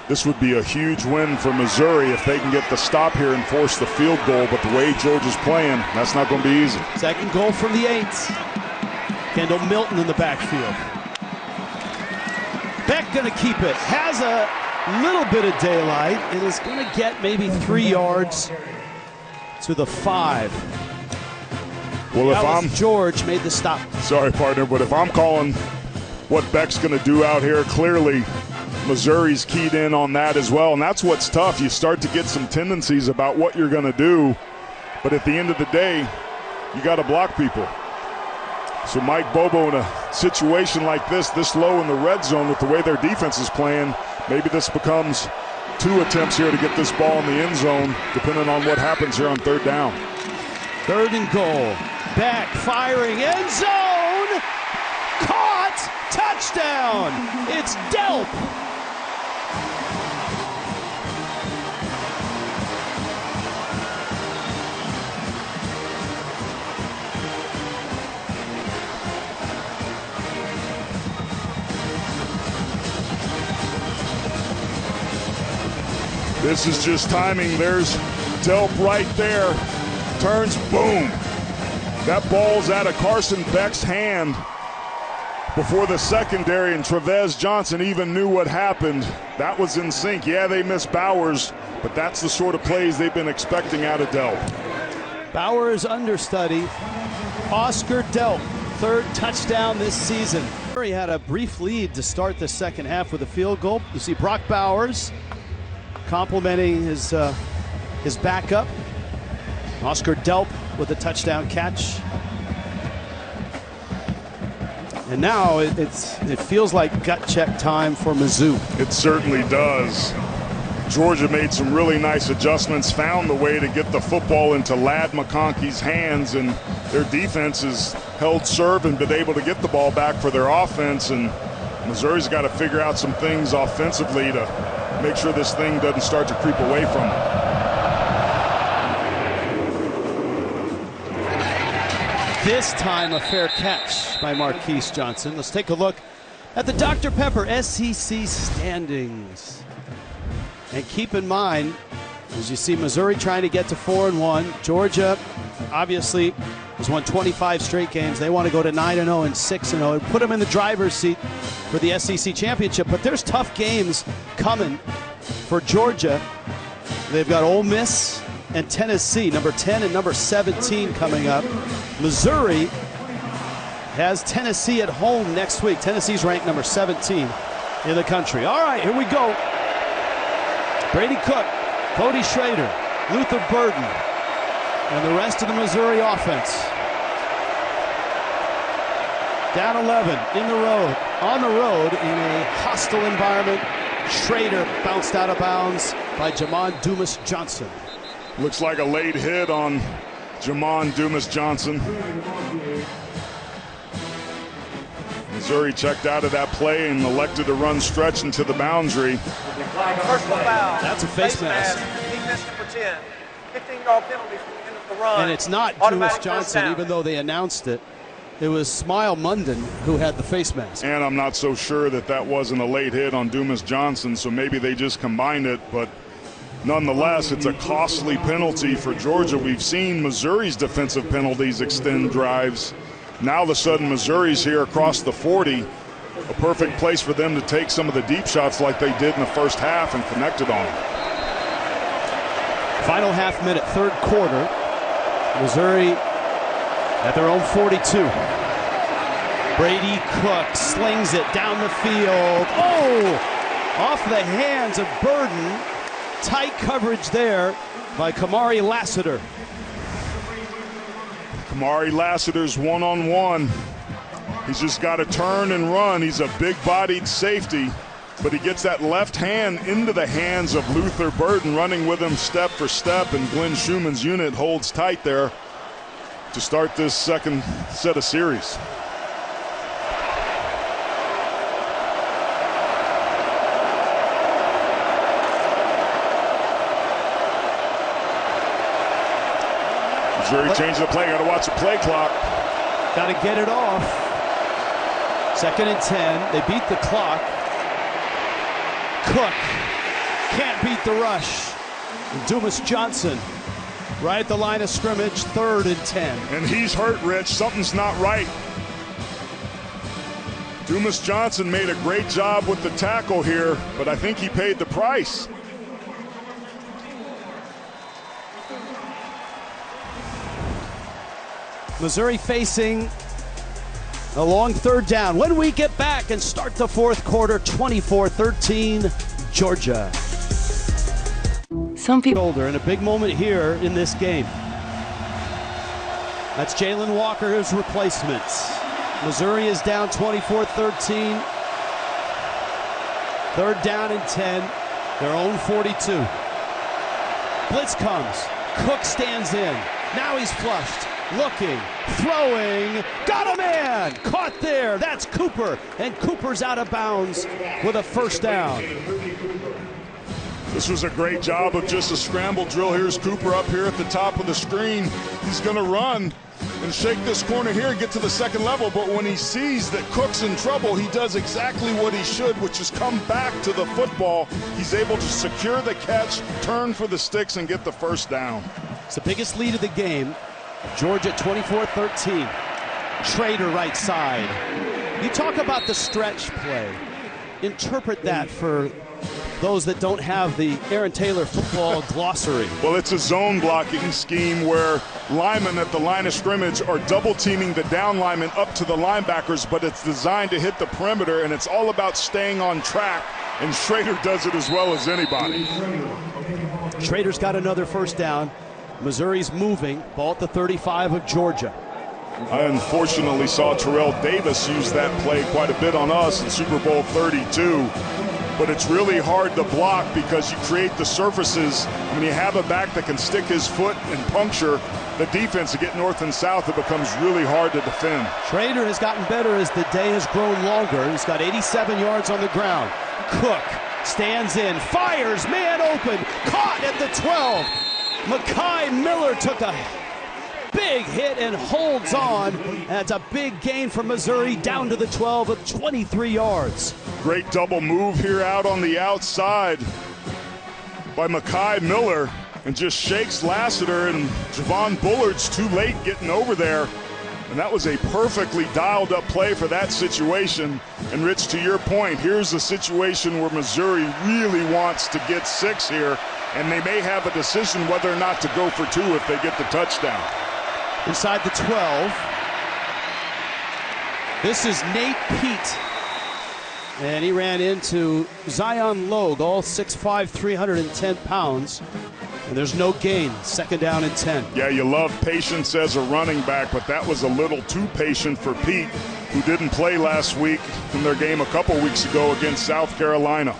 This would be a huge win for Missouri if they can get the stop here and force the field goal, but the way Georgia's playing, that's not going to be easy. Second goal from the 8. Kendall Milton in the backfield. Beck going to keep it. Has a little bit of daylight and is going to get maybe 3 yards to the 5. Well, if I'm George made the stop. Sorry, partner, but if I'm calling what Beck's going to do out here, clearly Missouri's keyed in on that as well, and that's what's tough. You start to get some tendencies about what you're going to do, but at the end of the day, you got to block people. So Mike Bobo, in a situation like this low in the red zone with the way their defense is playing, maybe this becomes 2 attempts here to get this ball in the end zone, depending on what happens here on third down. Third and goal. Beck firing, end zone! Caught! Touchdown! It's Delp! This is just timing. There's Delp right there. Turns, boom. That ball's out of Carson Beck's hand before the secondary, and Trevez Johnson even knew what happened. That was in sync. Yeah, they missed Bowers, but that's the sort of plays they've been expecting out of Delp. Bowers understudy. Oscar Delp, 3rd touchdown this season. He had a brief lead to start the second half with a field goal. You see Brock Bowers complimenting his backup. Oscar Delp with a touchdown catch. And now it feels like gut check time for Mizzou. It certainly does. Georgia made some really nice adjustments, found the way to get the football into Ladd McConkey's hands, and their defense has held serve and been able to get the ball back for their offense. And Missouri's got to figure out some things offensively to make sure this thing doesn't start to creep away from them. This time a fair catch by Marquise Johnson. Let's take a look at the Dr. Pepper SEC standings. And keep in mind, as you see Missouri trying to get to 4-1, Georgia obviously has won 25 straight games. They want to go to 9-0 and 6-0 and put them in the driver's seat for the SEC championship. But there's tough games coming for Georgia. They've got Ole Miss and Tennessee, number 10 and number 17 coming up. Missouri has Tennessee at home next week. Tennessee's ranked number 17 in the country. All right, here we go. Brady Cook, Cody Schrader, Luther Burden, and the rest of the Missouri offense. Down 11 on the road in a hostile environment. Schrader bounced out of bounds by Jamon Dumas-Johnson. Looks like a late hit on Jamon Dumas-Johnson. Missouri checked out of that play and elected to run stretch into the boundary. Personal foul. That's a face mask. Defense number 10. 15-yard penalty from the end of the run. And it's not Dumas-Johnson, even though they announced it. It was Smile Munden who had the face mask. And I'm not so sure that that wasn't a late hit on Dumas-Johnson, so maybe they just combined it. But nonetheless, it's a costly penalty for Georgia. We've seen Missouri's defensive penalties extend drives. Now all of a sudden Missouri's here across the 40. A perfect place for them to take some of the deep shots like they did in the first half and connected on them. Final half minute, third quarter. Missouri at their own 42. Brady Cook slings it down the field. Oh! Off the hands of Burden. Tight coverage there by Kamari Lassiter. Kamari Lassiter's one-on-one. He's just got to turn and run. He's a big-bodied safety, but he gets that left hand into the hands of Luther Burden, running with him step for step, and Glenn Schumann's unit holds tight there to start this second set of series. Missouri changed the play. Got to watch the play clock. Got to get it off. 2nd and 10. They beat the clock. Cook can't beat the rush. Dumas-Johnson right at the line of scrimmage, 3rd and 10. And he's hurt, Rich. Something's not right. Dumas-Johnson made a great job with the tackle here, but I think he paid the price. Missouri facing a long 3rd down. When we get back and start the 4th quarter, 24-13, Georgia. Some people in a big moment here in this game. That's Jalen Walker, his replacements. Missouri is down 24-13. 3rd down and 10. Their own 42. Blitz comes. Cook stands in. Now he's flushed. Looking, throwing, got a man, caught there. That's Cooper, and Cooper's out of bounds with a 1st down. This was a great job of just a scramble drill. Here's Cooper up here at the top of the screen. He's going to run and shake this corner here and get to the 2nd level, but when he sees that Cook's in trouble, he does exactly what he should, which is come back to the football. He's able to secure the catch, turn for the sticks, and get the 1st down. It's the biggest lead of the game. Georgia 24-13. Schrader right side. You talk about the stretch play. Interpret that for those that don't have the Aaron Taylor football glossary. Well, it's a zone blocking scheme where linemen at the line of scrimmage are double teaming the down linemen up to the linebackers, but it's designed to hit the perimeter, and it's all about staying on track, and Schrader does it as well as anybody. Schrader's got another 1st down. Missouri's moving. Ball at the 35 of Georgia. I unfortunately saw Terrell Davis use that play quite a bit on us in Super Bowl 32. But it's really hard to block because you create the surfaces. When you have a back that can stick his foot and puncture the defense to get north and south, it becomes really hard to defend. Schrader has gotten better as the day has grown longer. He's got 87 yards on the ground. Cook stands in, fires, man open, caught at the 12. Mekhi Miller took a big hit and holds on. That's a big gain for Missouri, down to the 12 with 23 yards. Great double move here out on the outside by Mekhi Miller, and just shakes Lassiter, and Javon Bullard's too late getting over there. And that was a perfectly dialed up play for that situation. And Rich, to your point, here's a situation where Missouri really wants to get 6 here, and they may have a decision whether or not to go for 2 if they get the touchdown. Inside the 12. This is Nate Pete. And he ran into Zion Logue, all 6'5", 310 pounds. And there's no gain. Second down and 10. Yeah, you love patience as a running back, but that was a little too patient for Pete, who didn't play last week in their game a couple weeks ago against South Carolina.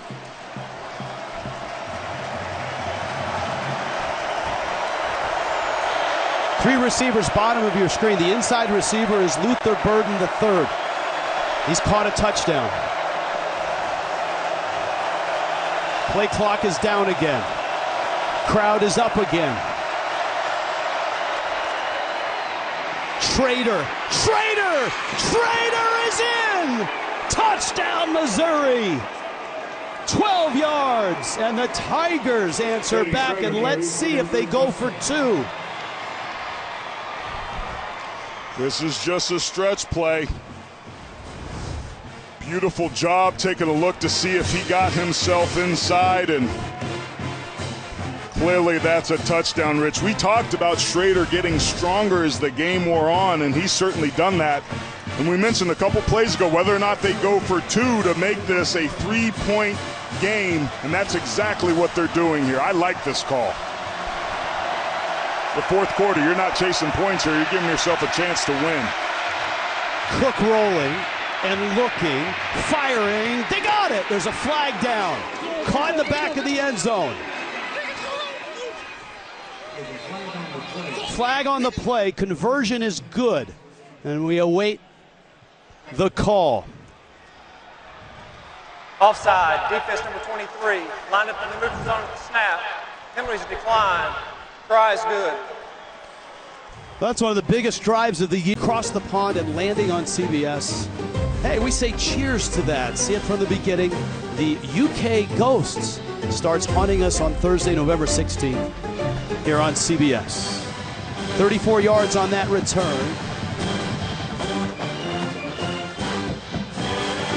Three receivers, bottom of your screen. The inside receiver is Luther Burden III. He's caught a touchdown. Play clock is down again. Crowd is up again. Trader is in! Touchdown, Missouri! 12 yards, and the Tigers answer back, and let's see if they go for 2. This is just a stretch play. Beautiful job taking a look to see if he got himself inside, and clearly that's a touchdown, Rich. We talked about Schrader getting stronger as the game wore on, and he's certainly done that. And we mentioned a couple plays ago whether or not they go for 2 to make this a 3-point game, and that's exactly what they're doing here. I like this call. The fourth quarter, you're not chasing points here. You're giving yourself a chance to win. Cook rolling and looking, firing. They got it. There's a flag down. Caught in the back of the end zone. Flag on the play. Conversion is good. And we await the call. Offside, defense number 23. Lined up in the neutral zone at the snap. Penalties decline. Try is good. That's one of the biggest drives of the year. Across the pond and landing on CBS. Hey, we say cheers to that. See it from the beginning. The UK Ghosts starts haunting us on Thursday, November 16th here on CBS. 34 yards on that return.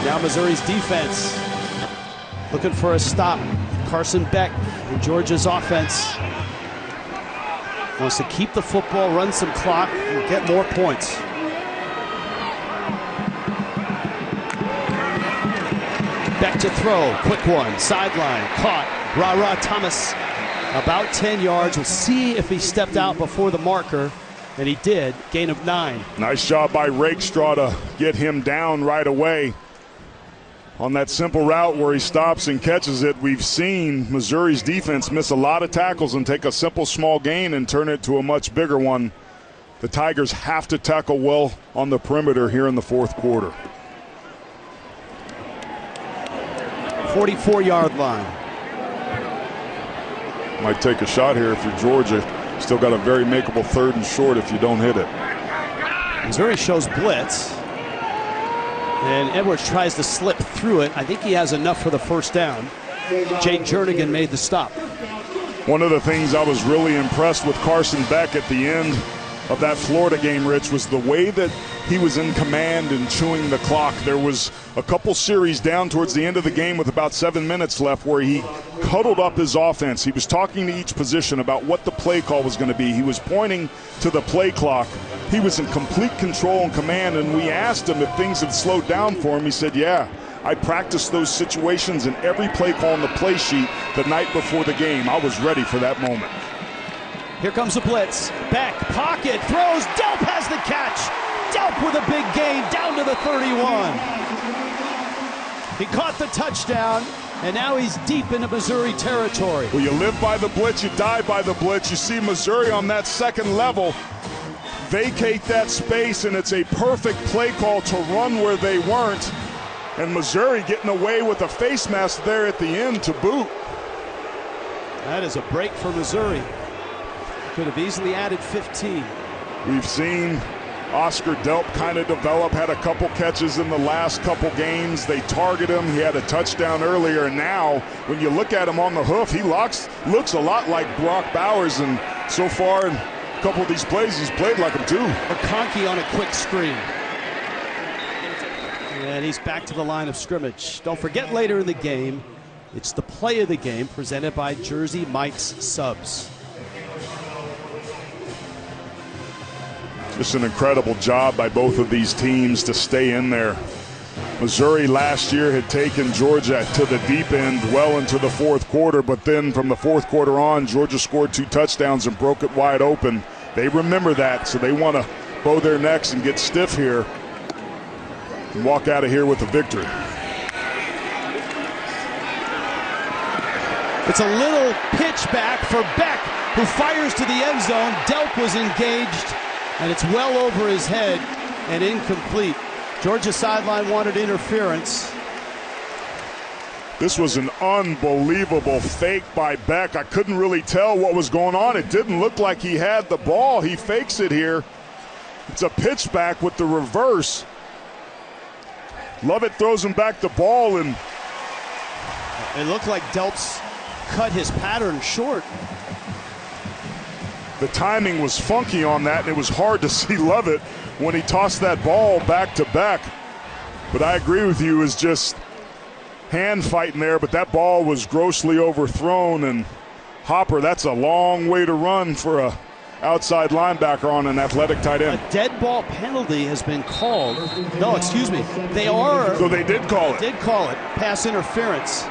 Now Missouri's defense looking for a stop. Carson Beck in Georgia's offense wants to keep the football, run some clock, and get more points. Beck to throw, quick one, sideline, caught. Ra Thomas about 10 yards. We'll see if he stepped out before the marker, and he did. Gain of 9. Nice job by Rakestraw to get him down right away. On that simple route where he stops and catches it, we've seen Missouri's defense miss a lot of tackles and take a simple small gain and turn it to a much bigger one. The Tigers have to tackle well on the perimeter here in the fourth quarter. 44-yard line. Might take a shot here if you're Georgia. Still got a very makeable 3rd and short if you don't hit it. Missouri shows blitz. And Edwards tries to slip through it. I think he has enough for the first down. Jake Jernigan made the stop. One of the things I was really impressed with Carson Beck at the end of that Florida game, Rich, was the way that he was in command and chewing the clock. There was a couple series down towards the end of the game with about 7 minutes left where he huddled up his offense. He was talking to each position about what the play call was going to be. He was pointing to the play clock. He was in complete control and command, and we asked him if things had slowed down for him. He said, yeah, I practiced those situations in every play call on the play sheet the night before the game. I was ready for that moment. Here comes the blitz. Back, pocket, throws. Delp has the catch. Delp with a big gain down to the 31. He caught the touchdown, and now he's deep into Missouri territory. Well, you live by the blitz, you die by the blitz. You see Missouri on that second level vacate that space, and it's a perfect play call to run where they weren't. And Missouri getting away with a face mask there at the end to boot. That is a break for Missouri. Could have easily added 15. We've seen Oscar Delp kind of develop, had a couple catches in the last couple games. They target him. He had a touchdown earlier, and now when you look at him on the hoof, he looks a lot like Brock Bowers, and so far A couple of these plays, he's played like him too. McConkey on a quick screen. And he's back to the line of scrimmage. Don't forget, later in the game, it's the play of the game presented by Jersey Mike's Subs. Just an incredible job by both of these teams to stay in there. Missouri last year had taken Georgia to the deep end well into the fourth quarter, but then from the fourth quarter on, Georgia scored 2 touchdowns and broke it wide open. They remember that, so they want to bow their necks and get stiff here and walk out of here with a victory. It's a little pitch back for Beck, who fires to the end zone. Delp was engaged, and it's well over his head and incomplete. Georgia sideline wanted interference. This was an unbelievable fake by Beck. I couldn't really tell what was going on. It didn't look like he had the ball. He fakes it here. It's a pitch back with the reverse. Lovett throws him back the ball, and it looked like Delp's cut his pattern short. The timing was funky on that, and it was hard to see Lovett when he tossed that ball back to Beck. But I agree with you, is just hand fighting there, but that ball was grossly overthrown, and Hopper, that's a long way to run for a outside linebacker on an athletic tight end. A dead ball penalty has been called. No, excuse me. So they did call it. Did call it. Pass interference.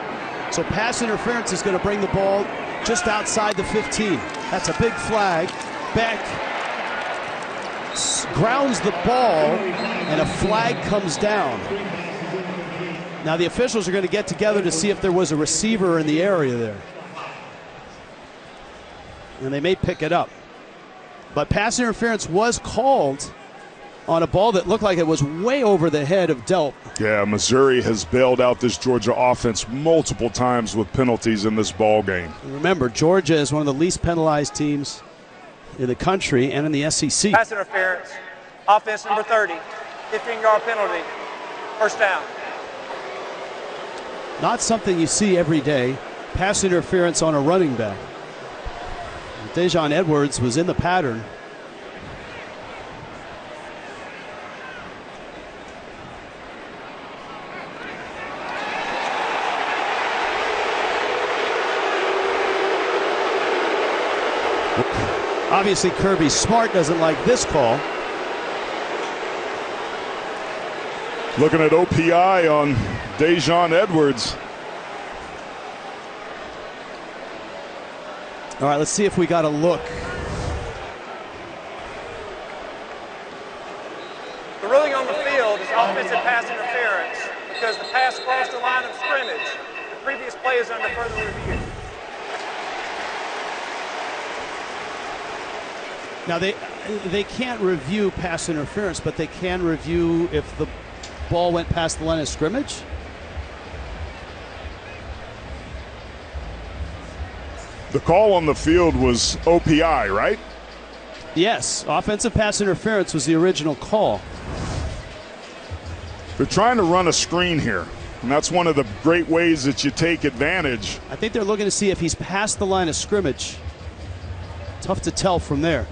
So pass interference is going to bring the ball just outside the 15. That's a big flag. Beck grounds the ball, and a flag comes down. Now the officials are going to get together to see if there was a receiver in the area there. And they may pick it up. But pass interference was called on a ball that looked like it was way over the head of Delp. Yeah, Missouri has bailed out this Georgia offense multiple times with penalties in this ball game. Remember, Georgia is one of the least penalized teams in the country and in the SEC. Pass interference, offense number 30, 15-yard penalty, first down. Not something you see every day. Pass interference on a running back. Dejon Edwards was in the pattern. Obviously, Kirby Smart doesn't like this call. Looking at OPI on Dejon Edwards. All right, let's see if we got a look. The ruling on the field is offensive pass interference because the pass crossed the line of scrimmage. The previous play is under further review. Now, they can't review pass interference, but they can review if the ball went past the line of scrimmage. The call on the field was OPI, right? Yes, offensive pass interference was the original call. They're trying to run a screen here, and that's one of the great ways that you take advantage. I think they're looking to see if he's past the line of scrimmage. Tough to tell from there.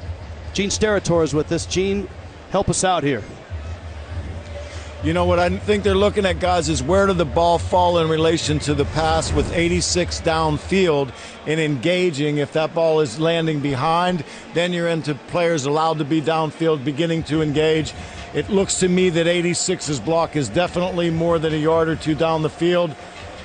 Gene Steratore is with us. Gene, help us out here. You know what I think they're looking at, guys, is where did the ball fall in relation to the pass with 86 downfield and engaging. If that ball is landing behind, then you're into players allowed to be downfield beginning to engage. It looks to me that 86's block is definitely more than a yard or two down the field.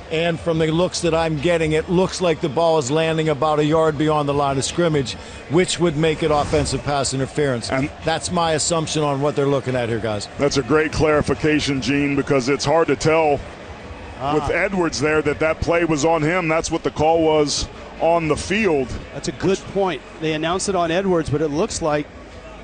And from the looks that I'm getting, it looks like the ball is landing about a yard beyond the line of scrimmage, which would make it offensive pass interference. And that's my assumption on what they're looking at here, guys. That's a great clarification, Gene, because it's hard to tell with Edwards there that play was on him. That's what the call was on the field. That's a good point. They announced it on Edwards, but it looks like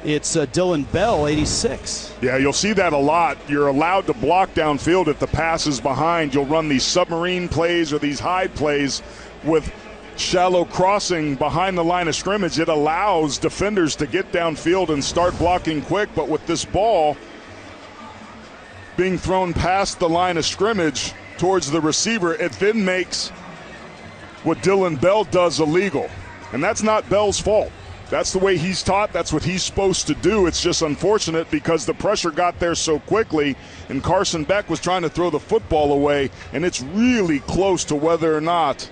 it's Dylan Bell, 86. Yeah, you'll see that a lot. You're allowed to block downfield if the pass is behind. You'll run these submarine plays or these hide plays with shallow crossing behind the line of scrimmage. It allows defenders to get downfield and start blocking quick, but with this ball being thrown past the line of scrimmage towards the receiver, it then makes what Dylan Bell does illegal. And that's not Bell's fault. That's the way he's taught. That's what he's supposed to do. It's just unfortunate because the pressure got there so quickly, and Carson Beck was trying to throw the football away, and it's really close to whether or not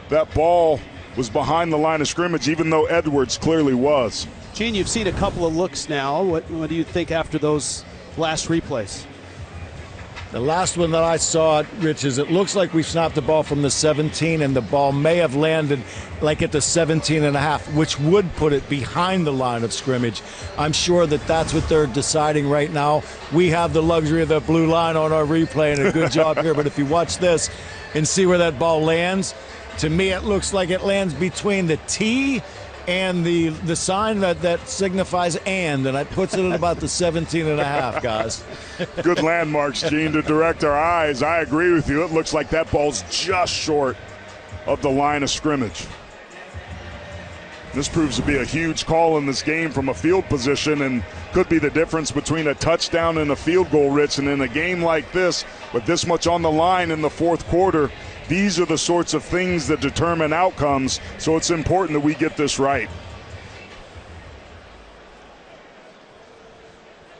that ball was behind the line of scrimmage, even though Edwards clearly was. Gene, you've seen a couple of looks now. What do you think after those last replays? The last one that I saw, Rich, is it looks like we snapped the ball from the 17, and the ball may have landed like at the 17.5, which would put it behind the line of scrimmage. I'm sure that that's what they're deciding right now. We have the luxury of the blue line on our replay, and a good job here. But if you watch this and see where that ball lands, to me it looks like it lands between the T and the sign that signifies and it puts it at about the 17.5, guys. Good landmarks, Gene, to direct our eyes. I agree with you. It looks like that ball's just short of the line of scrimmage. This proves to be a huge call in this game from a field position and could be the difference between a touchdown and a field goal, Rich. And in a game like this, with this much on the line in the fourth quarter, these are the sorts of things that determine outcomes, so it's important that we get this right.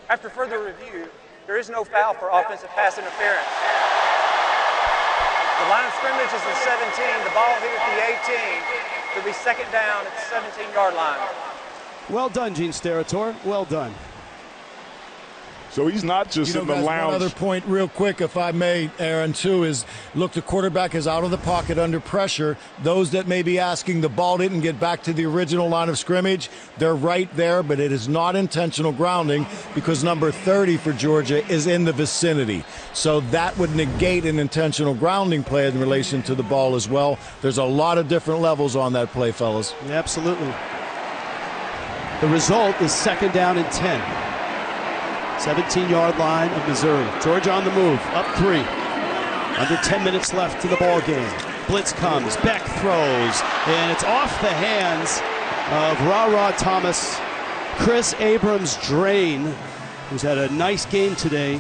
After further review, there is no foul for offensive pass interference. The line of scrimmage is the 17, the ball hit at the 18. It'll be second down at the 17-yard line. Well done, Gene Steratore. Well done. So he's not just in the guys, lounge. One other point real quick, if I may, Aaron, too, is look, the quarterback is out of the pocket under pressure. Those that may be asking the ball didn't get back to the original line of scrimmage, they're right there, but it is not intentional grounding because number 30 for Georgia is in the vicinity. So that would negate an intentional grounding play in relation to the ball as well. There's a lot of different levels on that play, fellas. Absolutely. The result is second down and 10. 17-yard line of Missouri. Georgia on the move, up 3. Under 10 minutes left in the ball game. Blitz comes, Beck throws, and it's off the hands of Ra Thomas. Chris Abrams-Drain, who's had a nice game today,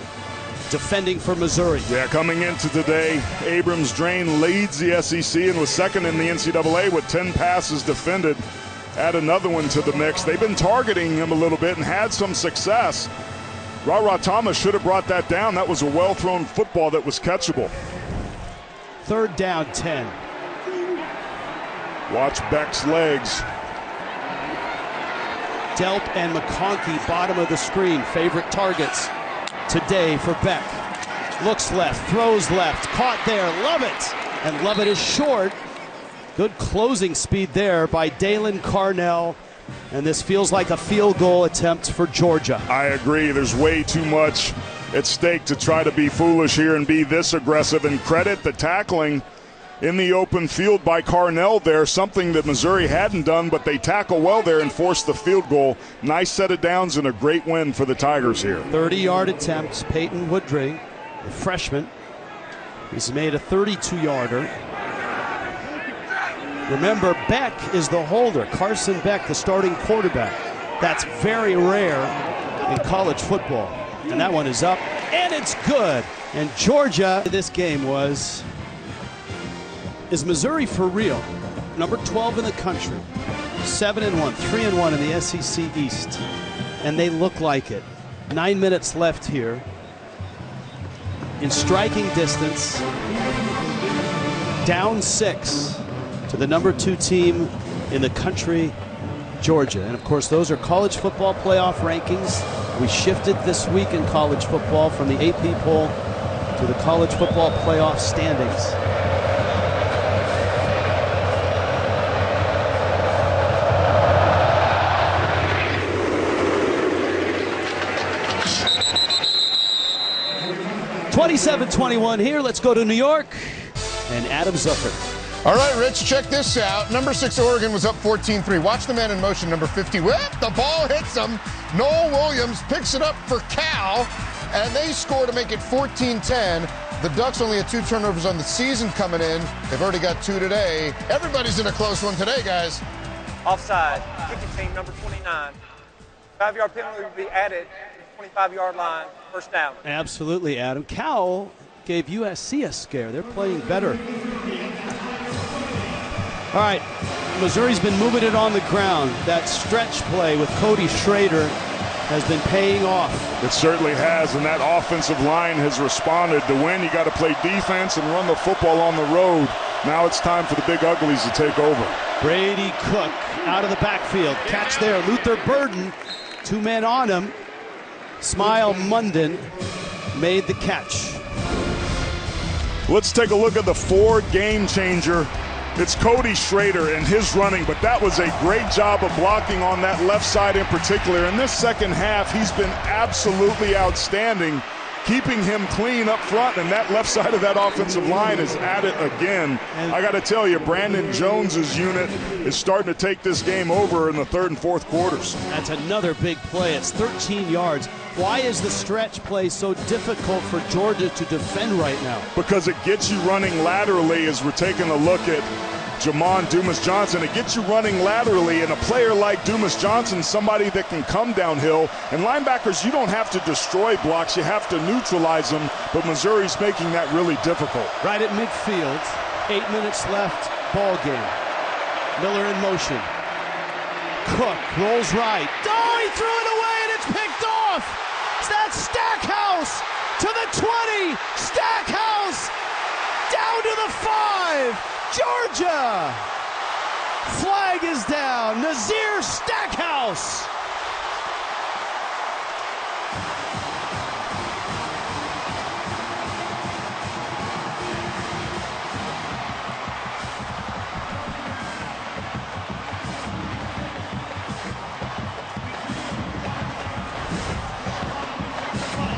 defending for Missouri. Yeah, coming into today, Abrams-Drain leads the SEC and was second in the NCAA with 10 passes defended. Add another one to the mix. They've been targeting him a little bit and had some success. Ra Thomas should have brought that down. That was a well-thrown football that was catchable. Third down, 10. Watch Beck's legs. Delp and McConkey, bottom of the screen, favorite targets today for Beck. Looks left, throws left, caught there, Lovett. And Lovett is short. Good closing speed there by Dalen Carnell. And this feels like a field goal attempt for Georgia. I agree. There's way too much at stake to try to be foolish here and be this aggressive. And credit the tackling in the open field by Carnell there, something that Missouri hadn't done, but they tackle well there and force the field goal. Nice set of downs and a great win for the Tigers here. 30-yard attempts. Peyton Woodring, the freshman, he's made a 32-yarder. Remember, Beck is the holder. Carson Beck, the starting quarterback. That's very rare in college football. And that one is up, and it's good. And Georgia, this game is Missouri for real? Number 12 in the country. 7-1, 3-1 in the SEC East. And they look like it. 9 minutes left here. In striking distance, down 6. To the number 2 team in the country, Georgia. And of course, those are college football playoff rankings. We shifted this week in college football from the AP poll to the college football playoff standings. (27-21) here. Let's go to New York and Adam Zucker. All right, Rich, check this out. Number 6 Oregon was up 14-3. Watch the man in motion, number 50. Whip, the ball hits him. Noel Williams picks it up for Cal, and they score to make it 14-10. The Ducks only had 2 turnovers on the season coming in. They've already got 2 today. Everybody's in a close one today, guys. Offside, kicking team number 29. 5-yard penalty will be added to the 25-yard line, first down. Absolutely, Adam. Cal gave USC a scare. They're playing better. All right, Missouri's been moving it on the ground. That stretch play with Cody Schrader has been paying off. It certainly has, and that offensive line has responded. To win, you got to play defense and run the football on the road. Now it's time for the big uglies to take over. Brady Cook out of the backfield. Catch there. Luther Burden, 2 men on him. Smile Munden made the catch. Let's take a look at the Ford game changer. It's Cody Schrader and his running, but that was a great job of blocking on that left side in particular. In this second half, he's been absolutely outstanding, keeping him clean up front, and that left side of that offensive line is at it again. I got to tell you, Brandon Jones's unit is starting to take this game over in the third and fourth quarters. That's another big play. It's 13 yards. Why is the stretch play so difficult for Georgia to defend right now? Because it gets you running laterally as we're taking a look at Jamon Dumas-Johnson. It gets you running laterally, and a player like Dumas-Johnson, somebody that can come downhill. And linebackers, you don't have to destroy blocks, you have to neutralize them, but Missouri's making that really difficult. Right at midfield, 8 minutes left, ball game. Miller in motion. Cook rolls right. Oh, he threw it away, and it's picked off. That's Stackhouse to the 20. Stackhouse down to the 5. Georgia. Flag is down. Nazir Stackhouse.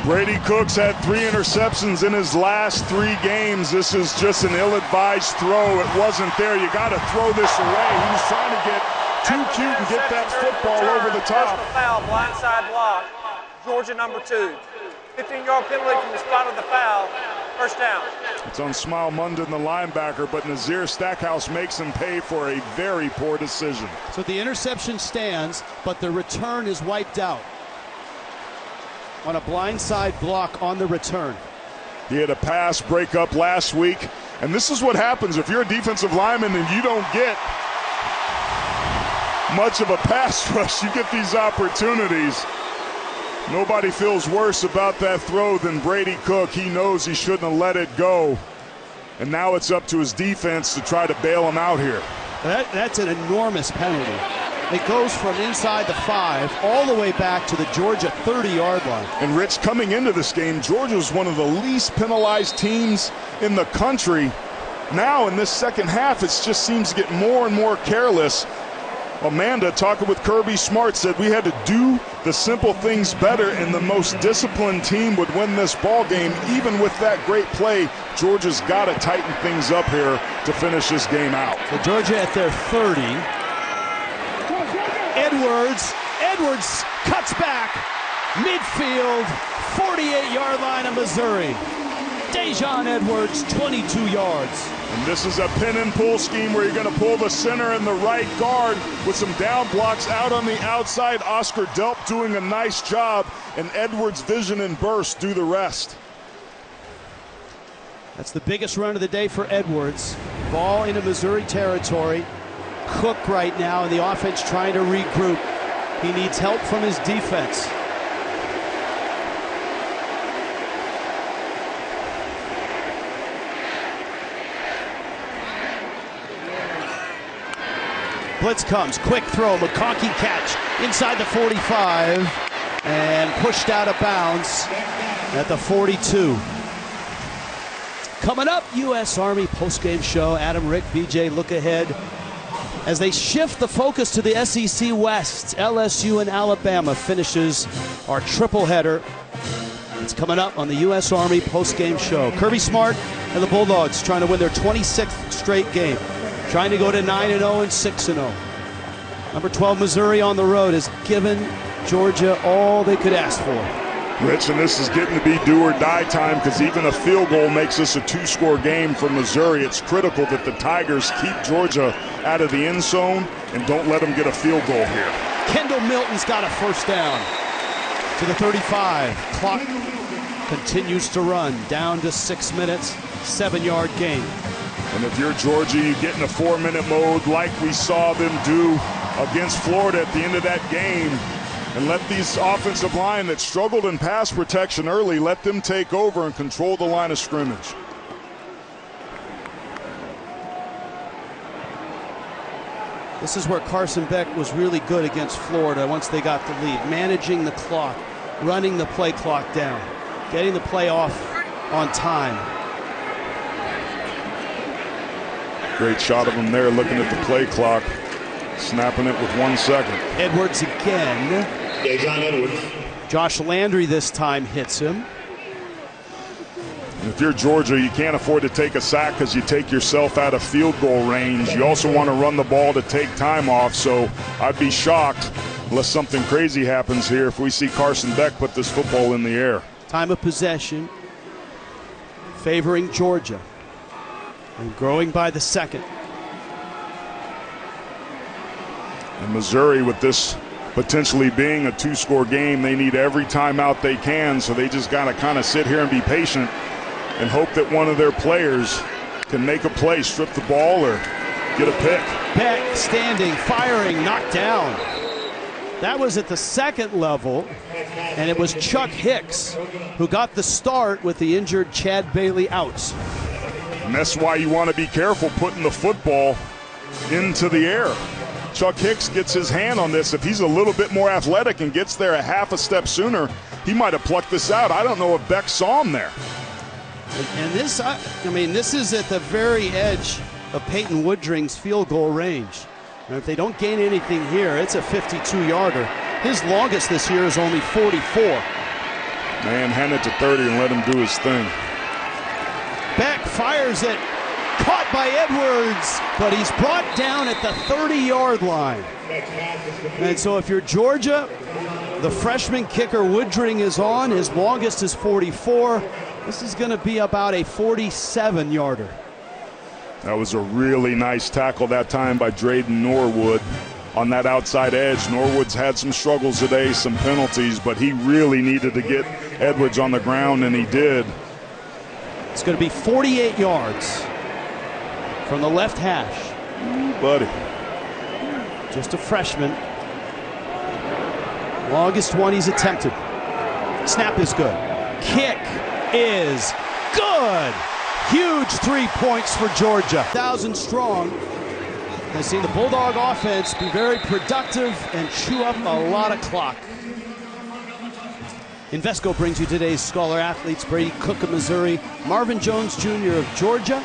Brady Cook's had 3 interceptions in his last 3 games. This is just an ill-advised throw. It wasn't there. You got to throw this away. He was trying to get too cute and get that football over the top. Foul, blindside block. Georgia number 2. 15-yard penalty from the spot of the foul. First down. It's on Smile Munden, the linebacker, but Nazir Stackhouse makes him pay for a very poor decision. So the interception stands, but the return is wiped out on a blindside block on the return. He had a pass breakup last week, and this is what happens if you're a defensive lineman and you don't get much of a pass rush. You get these opportunities. Nobody feels worse about that throw than Brady Cook. He knows he shouldn't have let it go, and now it's up to his defense to try to bail him out here. That's an enormous penalty. It goes from inside the 5 all the way back to the Georgia 30-yard line. And Rich, coming into this game, Georgia was one of the least penalized teams in the country. Now in this second half, it just seems to get more and more careless. Amanda, talking with Kirby Smart, said we had to do the simple things better, and the most disciplined team would win this ball game. Even with that great play, Georgia's got to tighten things up here to finish this game out. So Georgia at their 30. Edwards cuts back, midfield, 48-yard line of Missouri. Dejon Edwards, 22 yards. And this is a pin and pull scheme where you're going to pull the center and the right guard with some down blocks out on the outside. Oscar Delp doing a nice job, and Edwards' vision and burst do the rest. That's the biggest run of the day for Edwards. Ball into Missouri territory. Cook right now in the offense trying to regroup. He needs help from his defense. Blitz comes, quick throw, McConkey catch inside the 45 and pushed out of bounds at the 42. Coming up, U.S. Army postgame show. Adam, Rick, BJ look ahead as they shift the focus to the SEC West. LSU and Alabama finishes our triple header. It's coming up on the U.S. Army postgame show. Kirby Smart and the Bulldogs trying to win their 26th straight game, trying to go to 9-0 and 6-0. Number 12 Missouri on the road has given Georgia all they could ask for. Rich, and this is getting to be do or die time, because even a field goal makes this a 2-score game for Missouri. It's critical that the Tigers keep Georgia out of the end zone and don't let them get a field goal here. Kendall Milton's got a first down to the 35. Clock continues to run down to 6 minutes, 7-yard gain. And if you're Georgia, you get in a 4-minute mode like we saw them do against Florida at the end of that game, and let these offensive line that struggled in pass protection early, let them take over and control the line of scrimmage. This is where Carson Beck was really good against Florida once they got the lead, managing the clock, running the play clock down, getting the play off on time. Great shot of him there, looking at the play clock, snapping it with 1 second. Edwards again. John Edwards. Josh Landry this time hits him. If you're Georgia, you can't afford to take a sack because you take yourself out of field goal range. You also want to run the ball to take time off, so I'd be shocked unless something crazy happens here if we see Carson Beck put this football in the air. Time of possession favoring Georgia and growing by the second. And Missouri, with this potentially being a 2-score game, they need every timeout they can, so they just got to kind of sit here and be patient and hope that one of their players can make a play, strip the ball, or get a pick. Beck standing, firing, knocked down. That was at the second level, and it was Chuck Hicks who got the start with the injured Chad Bailey out. And that's why you want to be careful putting the football into the air. Chuck Hicks gets his hand on this. If he's a little bit more athletic and gets there a half a step sooner, he might have plucked this out. I don't know if Beck saw him there. And this, I mean, this is at the very edge of Peyton Woodring's field goal range. And if they don't gain anything here, it's a 52-yarder. His longest this year is only 44. Man, hand it to 30 and let him do his thing. Beck fires it, caught by Edwards, but he's brought down at the 30-yard line. And so if you're Georgia, the freshman kicker Woodring is on. His longest is 44. This is going to be about a 47-yarder. That was a really nice tackle that time by Drayden Norwood on that outside edge. Norwood's had some struggles today, some penalties, but he really needed to get Edwards on the ground, and he did. It's going to be 48 yards from the left hash. Ooh, buddy. Just a freshman. Longest one he's attempted. Snap is good. Kick is good. Huge 3 points for Georgia. 1,000 strong. Has seen the Bulldog offense be very productive and chew up a lot of clock. Invesco brings you today's Scholar Athletes. Brady Cook of Missouri, Marvin Jones Jr. of Georgia.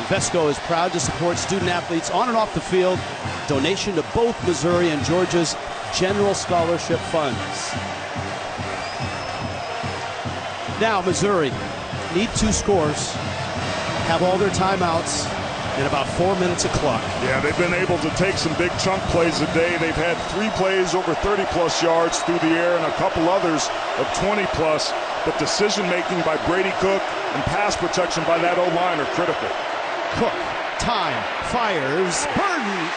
Invesco is proud to support student athletes on and off the field. Donation to both Missouri and Georgia's general scholarship funds. Now Missouri need 2 scores, have all their timeouts, and about 4 minutes of clock. Yeah, they've been able to take some big chunk plays a day. They've had 3 plays over 30-plus yards through the air and a couple others of 20-plus. But decision-making by Brady Cook and pass protection by that O-line are critical. Cook, time, fires, Burden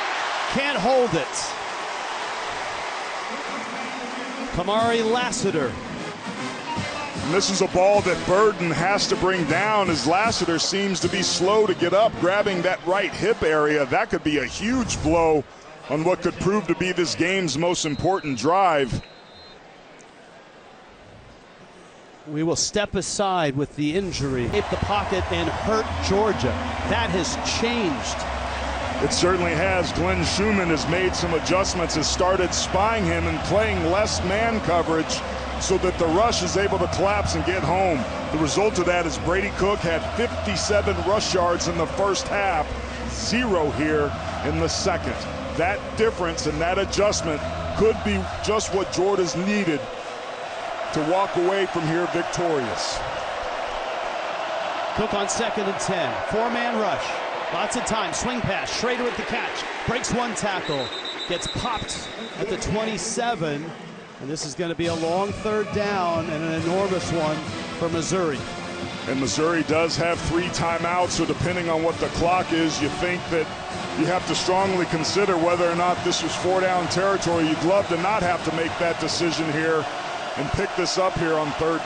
can't hold it. Kamari Lassiter. And this is a ball that Burden has to bring down as Lassiter seems to be slow to get up, grabbing that right hip area. That could be a huge blow on what could prove to be this game's most important drive. We will step aside with the injury. Tape the pocket and hurt Georgia. That has changed. It certainly has. Glenn Schumann has made some adjustments, has started spying him and playing less man coverage so that the rush is able to collapse and get home. The result of that is Brady Cook had 57 rush yards in the first half, 0 here in the second. That difference and that adjustment could be just what Georgia's needed to walk away from here victorious. Cook on 2nd and 10. 4-man rush. Lots of time. Swing pass. Schrader with the catch. Breaks 1 tackle. Gets popped at the 27. And this is going to be a long 3rd down and an enormous one for Missouri. And Missouri does have 3 timeouts, so depending on what the clock is, you think that you have to strongly consider whether or not this was 4-down territory. You'd love to not have to make that decision here and pick this up here on 3rd.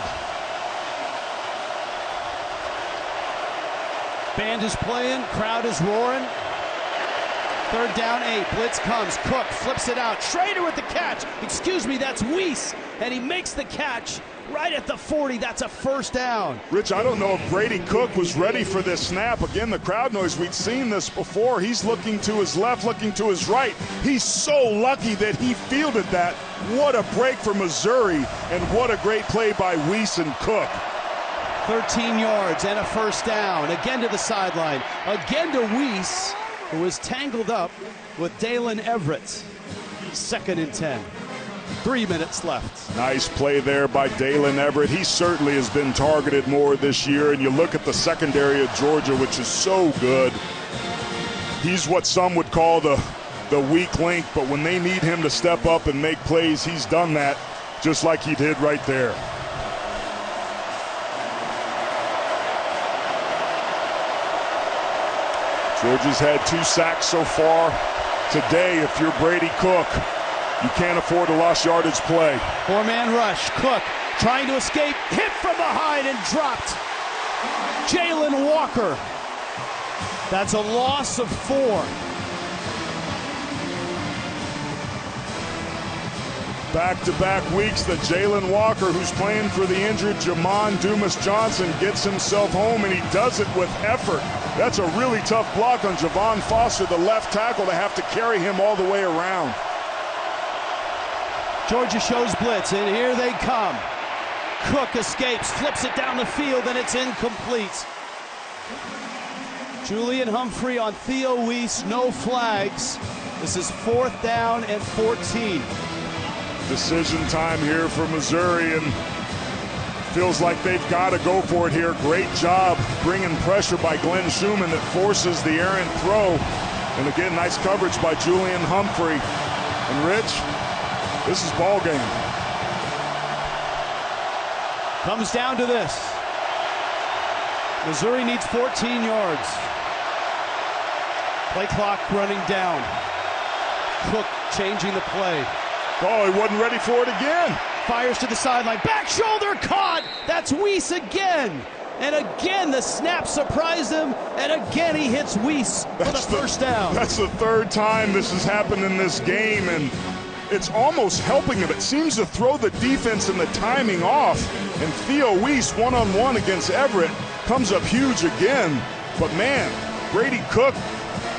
Band is playing, crowd is roaring. 3rd down, 8. Blitz comes. Cook flips it out. Schrader with the catch. Excuse me, that's Weiss. And he makes the catch right at the 40. That's a 1st down. Rich, I don't know if Brady Cook was ready for this snap. Again, the crowd noise, we'd seen this before. He's looking to his left, looking to his right. He's so lucky that he fielded that. What a break for Missouri, and what a great play by Weiss and Cook. 13 yards and a 1st down. Again to the sideline. Again to Weiss, who was tangled up with Dalen Everett. 2nd and 10. 3 minutes left. Nice play there by Dalen Everett. He certainly has been targeted more this year, and you look at the secondary of Georgia, which is so good. He's what some would call the weak link, but when they need him to step up and make plays, he's done that just like he did right there. Georgia's had 2 sacks so far today. If you're Brady Cook, you can't afford a lost yardage play. 4-man rush. Cook trying to escape, hit from behind and dropped. Jalen Walker. That's a loss of 4. Back-to-back weeks that Jalen Walker, who's playing for the injured Jamon Dumas-Johnson, gets himself home, and he does it with effort. That's a really tough block on Javon Foster, the left tackle, to have to carry him all the way around. Georgia shows blitz, and here they come. Cook escapes, flips it down the field, and it's incomplete. Julian Humphrey on Theo Weiss, no flags. This is 4th down and 14. Decision time here for Missouri, and feels like they've got to go for it here. Great job bringing pressure by Glenn Schumann that forces the errant throw. And again, nice coverage by Julian Humphrey. And Rich, this is ball game. Comes down to this. Missouri needs 14 yards. Play clock running down. Cook changing the play. Oh, he wasn't ready for it again. Fires to the sideline. Back shoulder caught. That's Weiss again. And again, the snap surprised him. And again, he hits Weiss for the 1st down. That's the 3rd time this has happened in this game, and it's almost helping him. It seems to throw the defense and the timing off. And Theo Weiss, one-on-one against Everett, comes up huge again. But man, Brady Cook,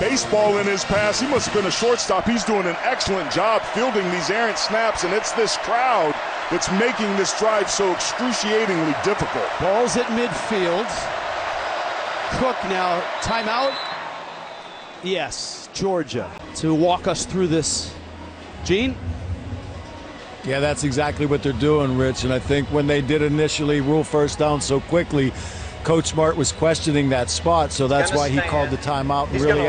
baseball in his pass. He must have been a shortstop. He's doing an excellent job fielding these errant snaps, and it's this crowd that's making this drive so excruciatingly difficult. Ball's at midfield. Cook now, timeout. Yes, Georgia. To walk us through this, Gene? Yeah, that's exactly what they're doing, Rich. And I think when they did initially rule 1st down so quickly, Coach Smart was questioning that spot, so that's why he called the timeout and really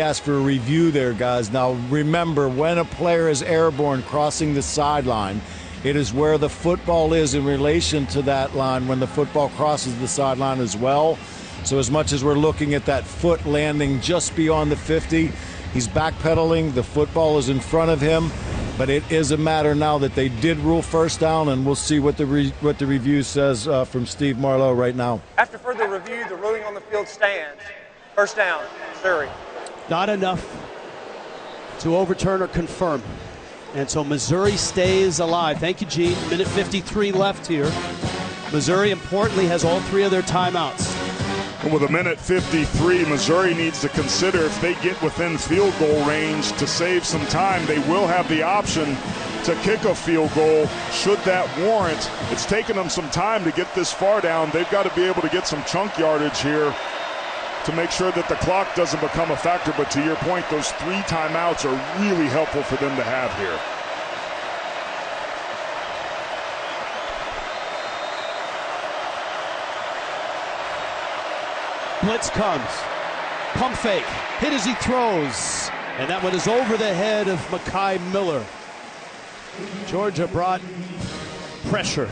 asked for a review there, guys. Now, remember, when a player is airborne crossing the sideline, it is where the football is in relation to that line when the football crosses the sideline as well. So as much as we're looking at that foot landing just beyond the 50, he's backpedaling, the football is in front of him. But it is a matter now that they did rule 1st down, and we'll see what the review says from Steve Milroe right now. After further review, the ruling on the field stands. 1st down, Missouri. Not enough to overturn or confirm. And so Missouri stays alive. Thank you, Gene. Minute 53 left here. Missouri, importantly, has all 3 of their timeouts. And with a minute 53, Missouri needs to consider if they get within field goal range to save some time, they will have the option to kick a field goal should that warrant. It's taken them some time to get this far down. They've got to be able to get some chunk yardage here to make sure that the clock doesn't become a factor. But to your point, those 3 timeouts are really helpful for them to have here. Blitz comes. Pump fake. Hit as he throws. And that one is over the head of Mekhi Miller. Georgia brought pressure.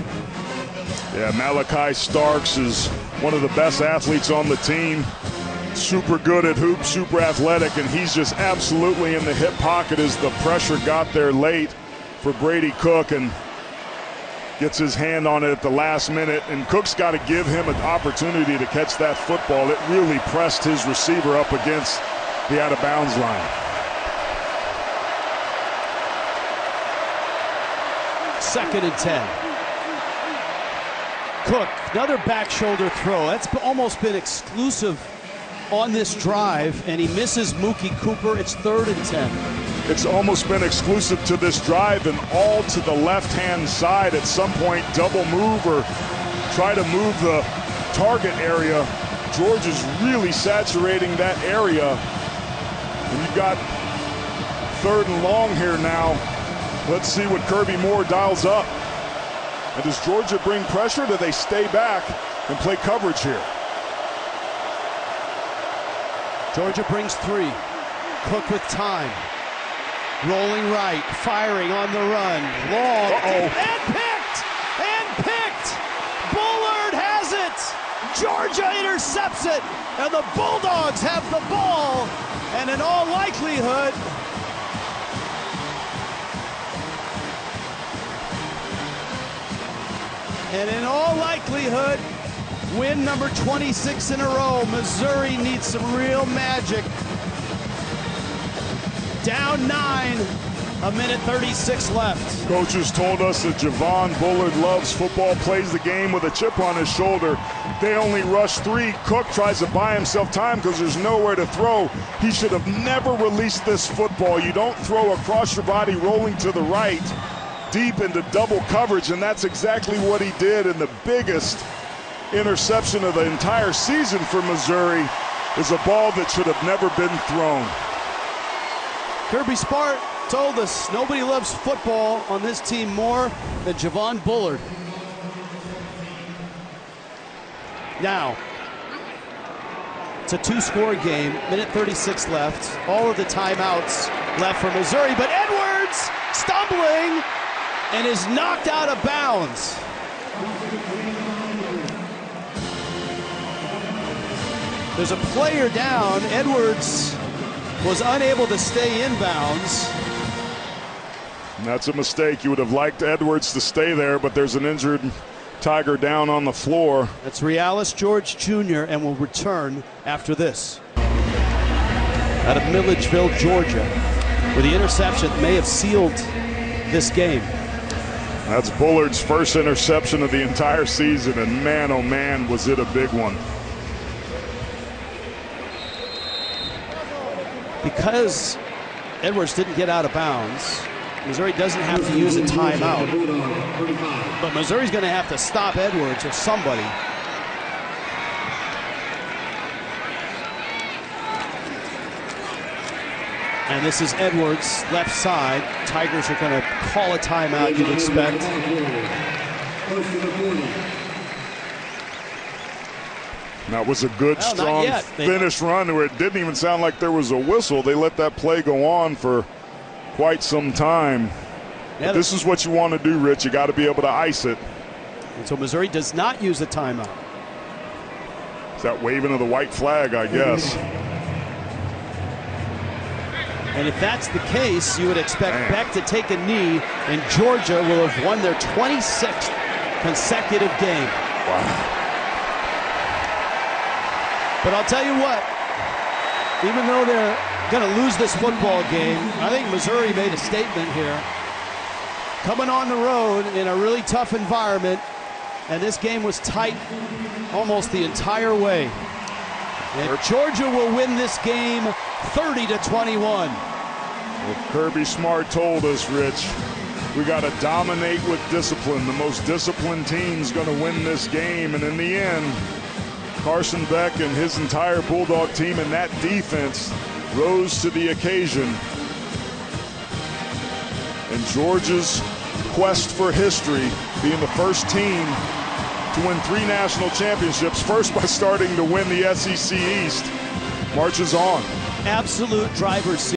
Yeah, Malachi Starks is one of the best athletes on the team. Super good at hoops, super athletic, and he's just absolutely in the hip pocket as the pressure got there late for Brady Cook. And gets his hand on it at the last minute, and Cook's got to give him an opportunity to catch that football. It really pressed his receiver up against the out-of-bounds line. Second and 10. Cook, another back shoulder throw. That's almost been exclusive on this drive, and he misses Mookie Cooper. It's 3rd and 10. It's almost been exclusive to this drive, and all to the left-hand side. At some point, double move or try to move the target area. Georgia's really saturating that area. And you've got 3rd and long here now. Let's see what Kirby Moore dials up. And does Georgia bring pressure, or do they stay back and play coverage here? Georgia brings 3. Cook with time. Rolling right, firing on the run. Long, and picked! And picked! Bullard has it! Georgia intercepts it! And the Bulldogs have the ball! And in all likelihood, win number 26 in a row. Missouri needs some real magic. Down 9, a minute 36 left. Coaches told us that Javon Bullard loves football, plays the game with a chip on his shoulder. They only rush 3. Cook tries to buy himself time because there's nowhere to throw. He should have never released this football. You don't throw across your body rolling to the right deep into double coverage, and that's exactly what he did. And the biggest interception of the entire season for Missouri is a ball that should have never been thrown. Kirby Smart told us nobody loves football on this team more than Javon Bullard. Now, it's a 2-score game, minute 36 left. All of the timeouts left for Missouri, but Edwards stumbling and is knocked out of bounds. There's a player down. Edwards was unable to stay in bounds. And that's a mistake. You would have liked Edwards to stay there, but there's an injured Tiger down on the floor. That's Realis George Jr. and will return after this. Out of Milledgeville, Georgia, where the interception may have sealed this game. That's Bullard's first interception of the entire season, and man, oh man, was it a big one. Because Edwards didn't get out of bounds, Missouri doesn't have to use a timeout. But Missouri's going to have to stop Edwards or somebody. And this is Edwards, left side. Tigers are going to call a timeout, you'd expect. That was a good, strong finish run where it didn't even sound like there was a whistle. They let that play go on for quite some time. Yeah, this is what you want to do, Rich. You got to be able to ice it. And so Missouri does not use a timeout. It's that waving of the white flag, I guess. And if that's the case, you would expect Beck to take a knee, and Georgia will have won their 26th consecutive game. Wow. But I'll tell you what, even though they're going to lose this football game, I think Missouri made a statement here. Coming on the road in a really tough environment, and this game was tight almost the entire way. And Georgia will win this game 30-21. Well, Kirby Smart told us, Rich, we got to dominate with discipline. The most disciplined team's going to win this game, and in the end, Carson Beck and his entire Bulldog team and that defense rose to the occasion. And Georgia's quest for history, being the first team to win 3 national championships, first by starting to win the SEC East, marches on. Absolute driver's seat.